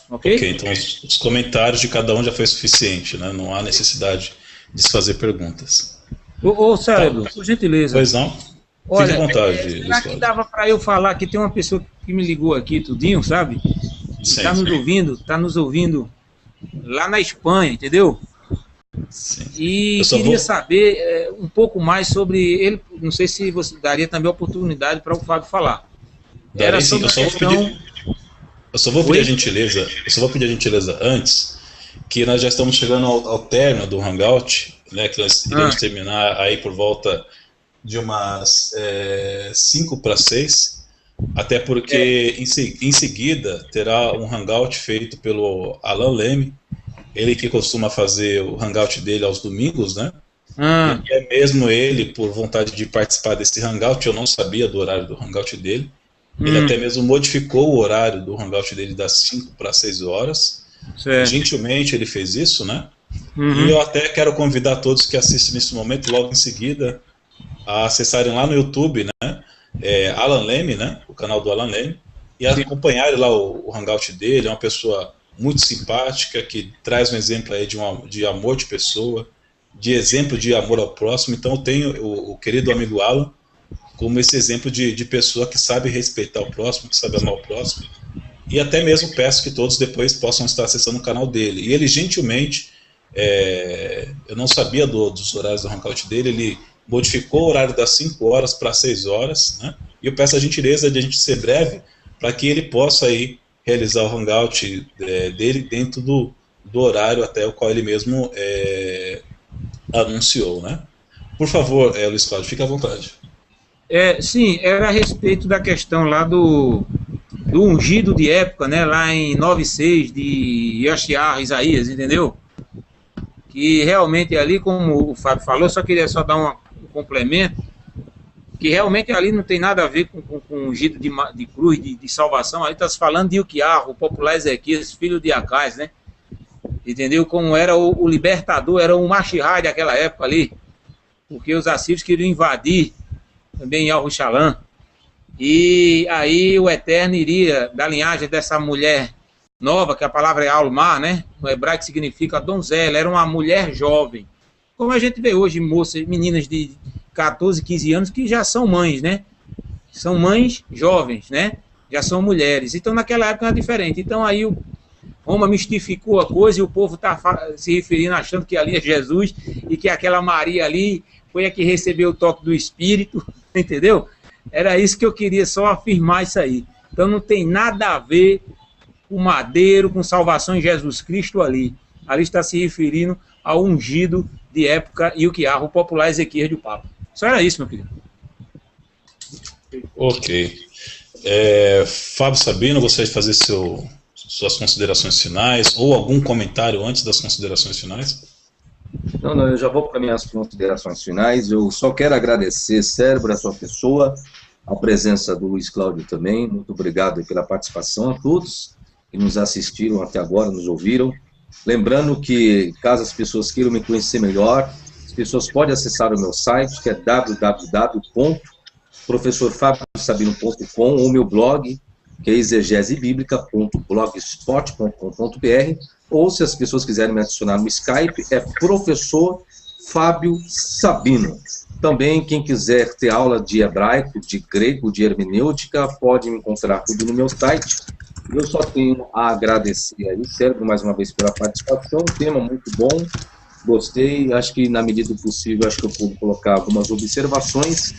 Ok? Ok, então os comentários de cada um já foi suficiente, né? Não há necessidade de se fazer perguntas. Ô Cérebro, por gentileza. Pois não? Olha, fique à vontade. Será que dava para eu falar que tem uma pessoa que me ligou aqui, tudinho, sabe? Está nos ouvindo lá na Espanha, entendeu? Sim. E queria saber um pouco mais sobre ele. Não sei se você daria também a oportunidade para o Fábio falar. Era sim, eu só vou pedir a gentileza antes, que nós já estamos chegando ao término do Hangout, né, que nós iremos terminar aí por volta de umas 5:06, até porque em seguida terá um Hangout feito pelo Alan Leme, ele que costuma fazer o Hangout dele aos domingos, né? E é mesmo ele, por vontade de participar desse Hangout, eu não sabia do horário do Hangout dele. Ele até mesmo modificou o horário do Hangout dele das 5 para 6 horas. Certo. Gentilmente ele fez isso, né? E eu até quero convidar todos que assistem nesse momento, logo em seguida, a acessarem lá no YouTube, né? Alan Leme, né? O canal do Alan Leme, e acompanharem lá o Hangout dele. É uma pessoa muito simpática, que traz um exemplo aí de amor de pessoa, de exemplo de amor ao próximo. Então eu tenho o querido amigo Alan como esse exemplo de pessoa que sabe respeitar o próximo, que sabe amar o próximo, e até mesmo peço que todos depois possam estar acessando o canal dele. E ele gentilmente, eu não sabia dos horários do Hangout dele, ele modificou o horário das 5 horas para 6 horas, né? E eu peço a gentileza de a gente ser breve, para que ele possa aí realizar o Hangout dele dentro do do horário até o qual ele mesmo anunciou, né? Por favor, Luiz Cláudio, fique à vontade. Sim, era a respeito da questão lá do ungido de época, né? Lá em 9:6 de Yoshiar, Isaías, entendeu? Que realmente ali, como o Fábio falou, só queria dar um complemento, que realmente ali não tem nada a ver com ungido de cruz, de salvação. Ali está se falando de Ilquiar, o popular Ezequias, filho de Acais, né? Entendeu? Como era o libertador, era o Machirrai daquela época ali, porque os assírios queriam invadir também Al-Rushalã, e aí o Eterno iria da linhagem dessa mulher nova, que a palavra é Almar, né? No hebraico significa donzela, era uma mulher jovem, como a gente vê hoje moças, meninas de 14, 15 anos que já são mães, né? São mães jovens, né? Já são mulheres, então naquela época era diferente. Então aí o Roma mistificou a coisa e o povo está se referindo, achando que ali é Jesus e que aquela Maria ali foi a que recebeu o toque do Espírito, entendeu? Era isso que eu queria só afirmar isso aí. Então não tem nada a ver com madeiro, com salvação em Jesus Cristo ali. Ali está se referindo ao ungido de época Ilquiar, o popular Ezequias do Papa. Só era isso, meu querido. Ok. Fábio Sabino, gostaria de fazer suas considerações finais ou algum comentário antes das considerações finais? Não, eu já vou para minhas considerações finais. Eu só quero agradecer, Cérebro, a sua pessoa, a presença do Luiz Cláudio também. Muito obrigado pela participação a todos que nos assistiram até agora, nos ouviram. Lembrando que, caso as pessoas queiram me conhecer melhor, as pessoas podem acessar o meu site, que é www.professorfabiosabino.com, ou meu blog, que é exegesebíblica.blogspot.com.br, ou se as pessoas quiserem me adicionar no Skype, é Professor Fábio Sabino. Também, quem quiser ter aula de hebraico, de grego, de hermenêutica, pode me encontrar tudo no meu site. Eu só tenho a agradecer aí, Sérgio, mais uma vez pela participação, um tema muito bom, gostei, acho que na medida do possível, acho que eu pude colocar algumas observações.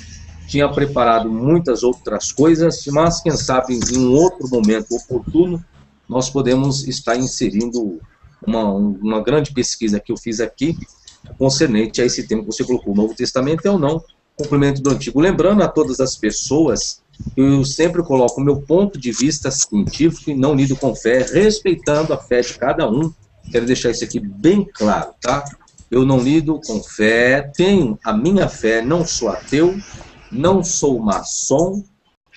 Tinha preparado muitas outras coisas, mas quem sabe em um outro momento oportuno nós podemos estar inserindo uma grande pesquisa que eu fiz aqui concernente a esse tema que você colocou, o Novo Testamento é ou não complemento do Antigo. Lembrando a todas as pessoas que eu sempre coloco o meu ponto de vista científico e não lido com fé, respeitando a fé de cada um. Quero deixar isso aqui bem claro, tá? Eu não lido com fé, tenho a minha fé, não sou ateu, não sou maçom,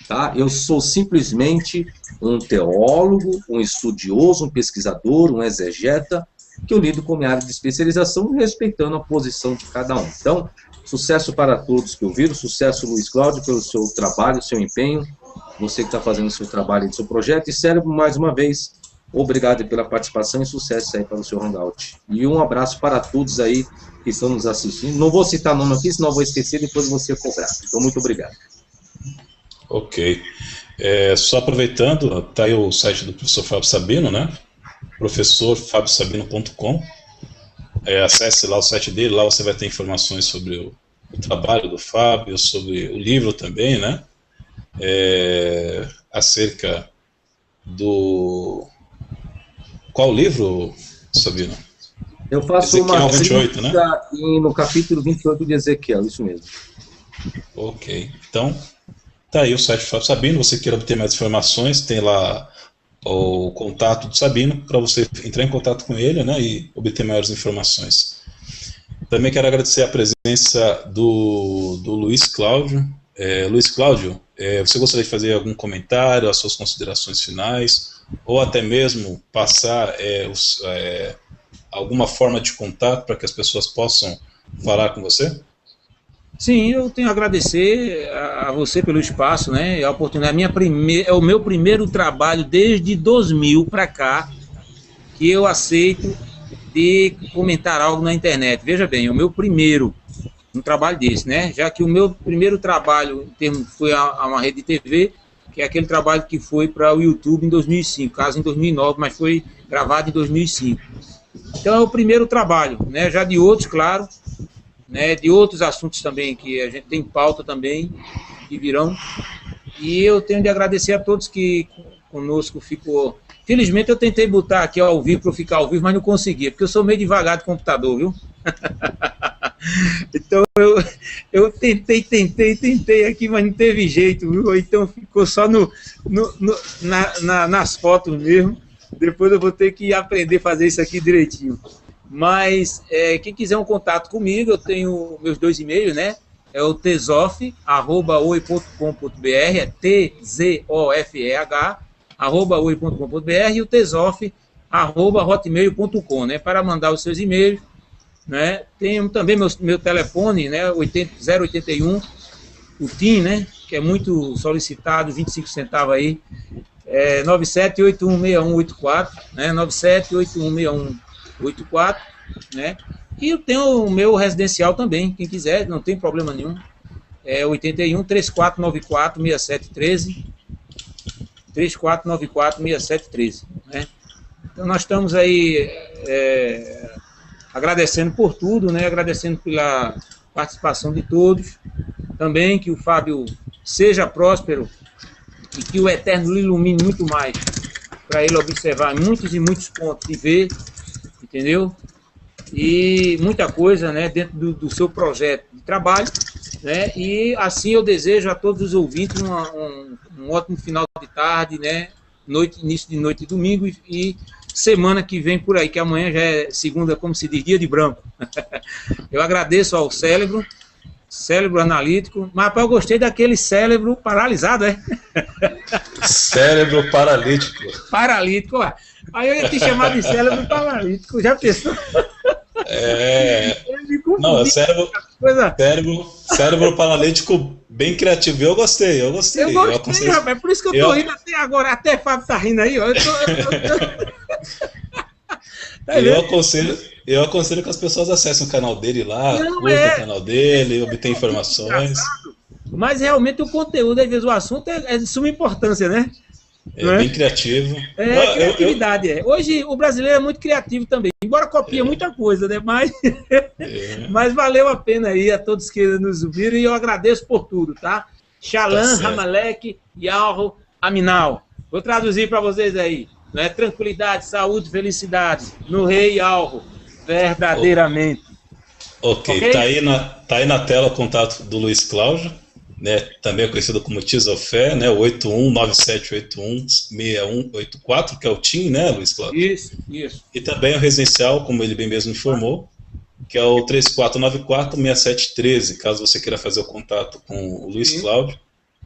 tá? Eu sou simplesmente um teólogo, um estudioso, um pesquisador, um exegeta, que eu lido com minha área de especialização, respeitando a posição de cada um. Então, sucesso para todos que ouviram, sucesso, Luiz Cláudio, pelo seu trabalho, seu empenho, você que está fazendo o seu trabalho e seu projeto, e Cérebro, mais uma vez, obrigado pela participação e sucesso aí para o seu Hangout. E um abraço para todos aí que estão nos assistindo. Não vou citar nome aqui, senão vou esquecer, depois você cobrar. Então, muito obrigado. Ok. Só aproveitando, está aí o site do professor Fábio Sabino, né? professorfabiosabino.com. Acesse lá o site dele, lá você vai ter informações sobre o trabalho do Fábio, sobre o livro também, né? Acerca do... Qual livro, Sabino? Eu faço Ezequiel uma 28, né? No capítulo 28 de Ezequiel, isso mesmo. Ok, então tá aí o site do Fábio Sabino. Você queira obter mais informações, tem lá o contato do Sabino para você entrar em contato com ele, né, e obter maiores informações. Também quero agradecer a presença do Luiz Cláudio. Luiz Cláudio, você gostaria de fazer algum comentário, as suas considerações finais, ou até mesmo passar alguma forma de contato para que as pessoas possam falar com você? Sim, eu tenho a agradecer a você pelo espaço, né, a oportunidade. É o meu primeiro trabalho desde 2000 para cá que eu aceito de comentar algo na internet. Veja bem, é o meu primeiro um trabalho desse, né? Já que o meu primeiro trabalho foi a uma rede de TV, que é aquele trabalho que foi para o YouTube em 2005, caso em 2009, mas foi gravado em 2005. Então é o primeiro trabalho, né? Já de outros, claro, né, de outros assuntos também, que a gente tem pauta também, que virão. E eu tenho de agradecer a todos que conosco ficou Felizmente eu tentei botar aqui ao vivo para eu ficar ao vivo, mas não conseguia, porque eu sou meio devagar de computador, viu? Então eu tentei aqui, mas não teve jeito, viu? Então ficou só nas fotos mesmo. Depois eu vou ter que aprender a fazer isso aqui direitinho. Mas quem quiser um contato comigo, eu tenho meus 2 e-mails, né? É o tezof@oi.com.br, é TZOFEH, @oi.com.br, e o tezof@hotmail.com, né? Para mandar os seus e-mails, né? Tem também meu telefone, né? 081, o TIM, né? Que é muito solicitado, 25 centavos aí, 97816184, né? 97816184, né? E eu tenho o meu residencial também, quem quiser, não tem problema nenhum. É 81 3494 6713. 3494-6713, né? Então nós estamos aí agradecendo por tudo, né? Agradecendo pela participação de todos, também que o Fábio seja próspero e que o Eterno lhe ilumine muito mais, para ele observar muitos e muitos pontos e ver, entendeu? E muita coisa, né, dentro do seu projeto de trabalho, né? E assim eu desejo a todos os ouvintes um ótimo final de tarde, né? Início de noite de domingo e semana que vem por aí, que amanhã já é segunda, como se diz, dia de branco. Eu agradeço ao cérebro analítico, mas rapaz, eu gostei daquele cérebro paralisado, Cérebro paralítico. Paralítico, ó. Aí eu ia te chamar de cérebro paralítico, já pensou? Não, é cérebro paralítico bem criativo. Eu gostei. Eu gostei, rapaz. Por isso que eu tô rindo até agora. Até Fábio tá rindo aí, ó. Eu aconselho que as pessoas acessem o canal dele lá, curtam o canal dele, obtenham informações. Mas realmente o conteúdo, às vezes o assunto é de suma importância, né? Bem criativo. Criatividade, Hoje o brasileiro é muito criativo também, embora copia muita coisa, né? Mas valeu a pena aí a todos que nos ouviram e eu agradeço por tudo, tá? Shalom, Hamalek, Yahoo, Aminal. Vou traduzir para vocês aí, né? Tranquilidade, saúde, felicidade no Rei Yahoo, verdadeiramente. Ok? Tá aí na tela o contato do Luiz Cláudio, né, também conhecido como Tizofé, né, 8197816184, que é o TIM, né, Luiz Cláudio? Isso. E também o residencial, como ele bem mesmo informou, que é o 3494-6713, caso você queira fazer o contato com o Luiz Cláudio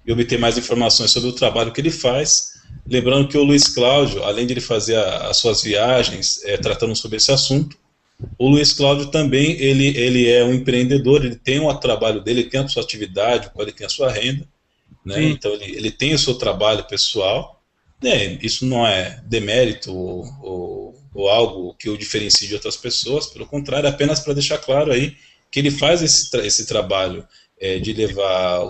e obter mais informações sobre o trabalho que ele faz. Lembrando que o Luiz Cláudio, além de ele fazer as suas viagens tratando sobre esse assunto, o Luiz Cláudio também, ele é um empreendedor, ele tem o trabalho dele, ele tem a sua atividade, o qual ele tem a sua renda, né? Então ele tem o seu trabalho pessoal, né? Isso não é demérito ou algo que o diferencie de outras pessoas, pelo contrário, é apenas para deixar claro aí que ele faz esse trabalho de levar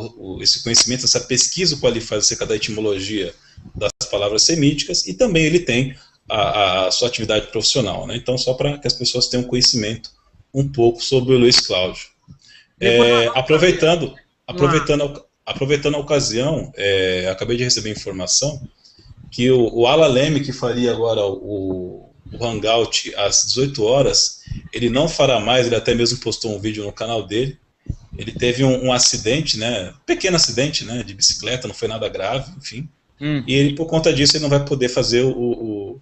esse conhecimento, essa pesquisa, o qual ele faz acerca da etimologia das palavras semíticas, e também ele tem a sua atividade profissional, né? Então, só para que as pessoas tenham conhecimento um pouco sobre o Luiz Cláudio. Aproveitando a ocasião, acabei de receber informação que o Ala Leme, que faria agora o Hangout às 18 horas, ele não fará mais, ele até mesmo postou um vídeo no canal dele. Ele teve um acidente, né? Pequeno acidente, né? De bicicleta, não foi nada grave, enfim. E ele, por conta disso, ele não vai poder fazer o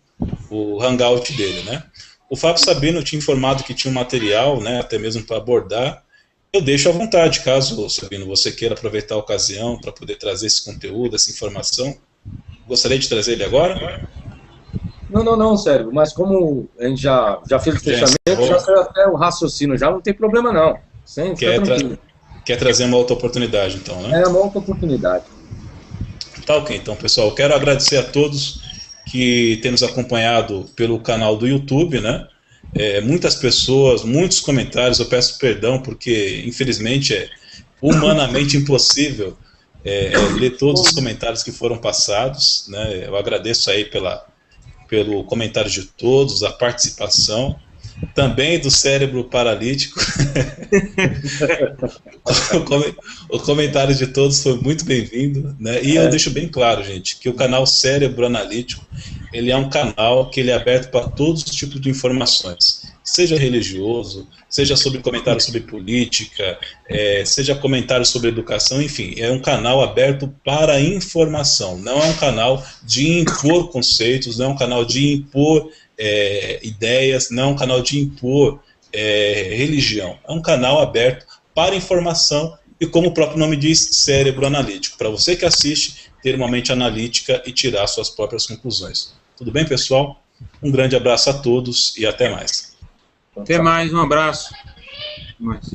hangout dele, né? O Fábio Sabino tinha informado que tinha um material, né, até mesmo para abordar. Eu deixo à vontade, caso, Sabino, você queira aproveitar a ocasião para poder trazer esse conteúdo, essa informação. Gostaria de trazer ele agora? Não, Sérgio, mas como a gente já fez o fechamento, já saiu até o raciocínio, já não tem problema não. Quer trazer uma outra oportunidade, então, né? É uma outra oportunidade. Tá ok, então, pessoal, eu quero agradecer a todos que têm nos acompanhado pelo canal do YouTube, né? Muitas pessoas, muitos comentários, eu peço perdão porque, infelizmente, é humanamente impossível ler todos os comentários que foram passados, né? Eu agradeço aí pelo comentário de todos, a participação. também do cérebro paralítico. O comentário de todos foi muito bem-vindo, né? E eu deixo bem claro, gente, que o canal Cérebro Analítico, ele é um canal que ele é aberto para todos os tipos de informações, seja religioso, seja sobre comentários sobre política, seja comentários sobre educação, enfim, é um canal aberto para informação, não é um canal de impor conceitos, não é um canal de impor ideias, não é um canal de impor religião, é um canal aberto para informação e, como o próprio nome diz, cérebro analítico, para você que assiste ter uma mente analítica e tirar suas próprias conclusões. Tudo bem, pessoal? Um grande abraço a todos e até mais. Até mais, um abraço. Até mais.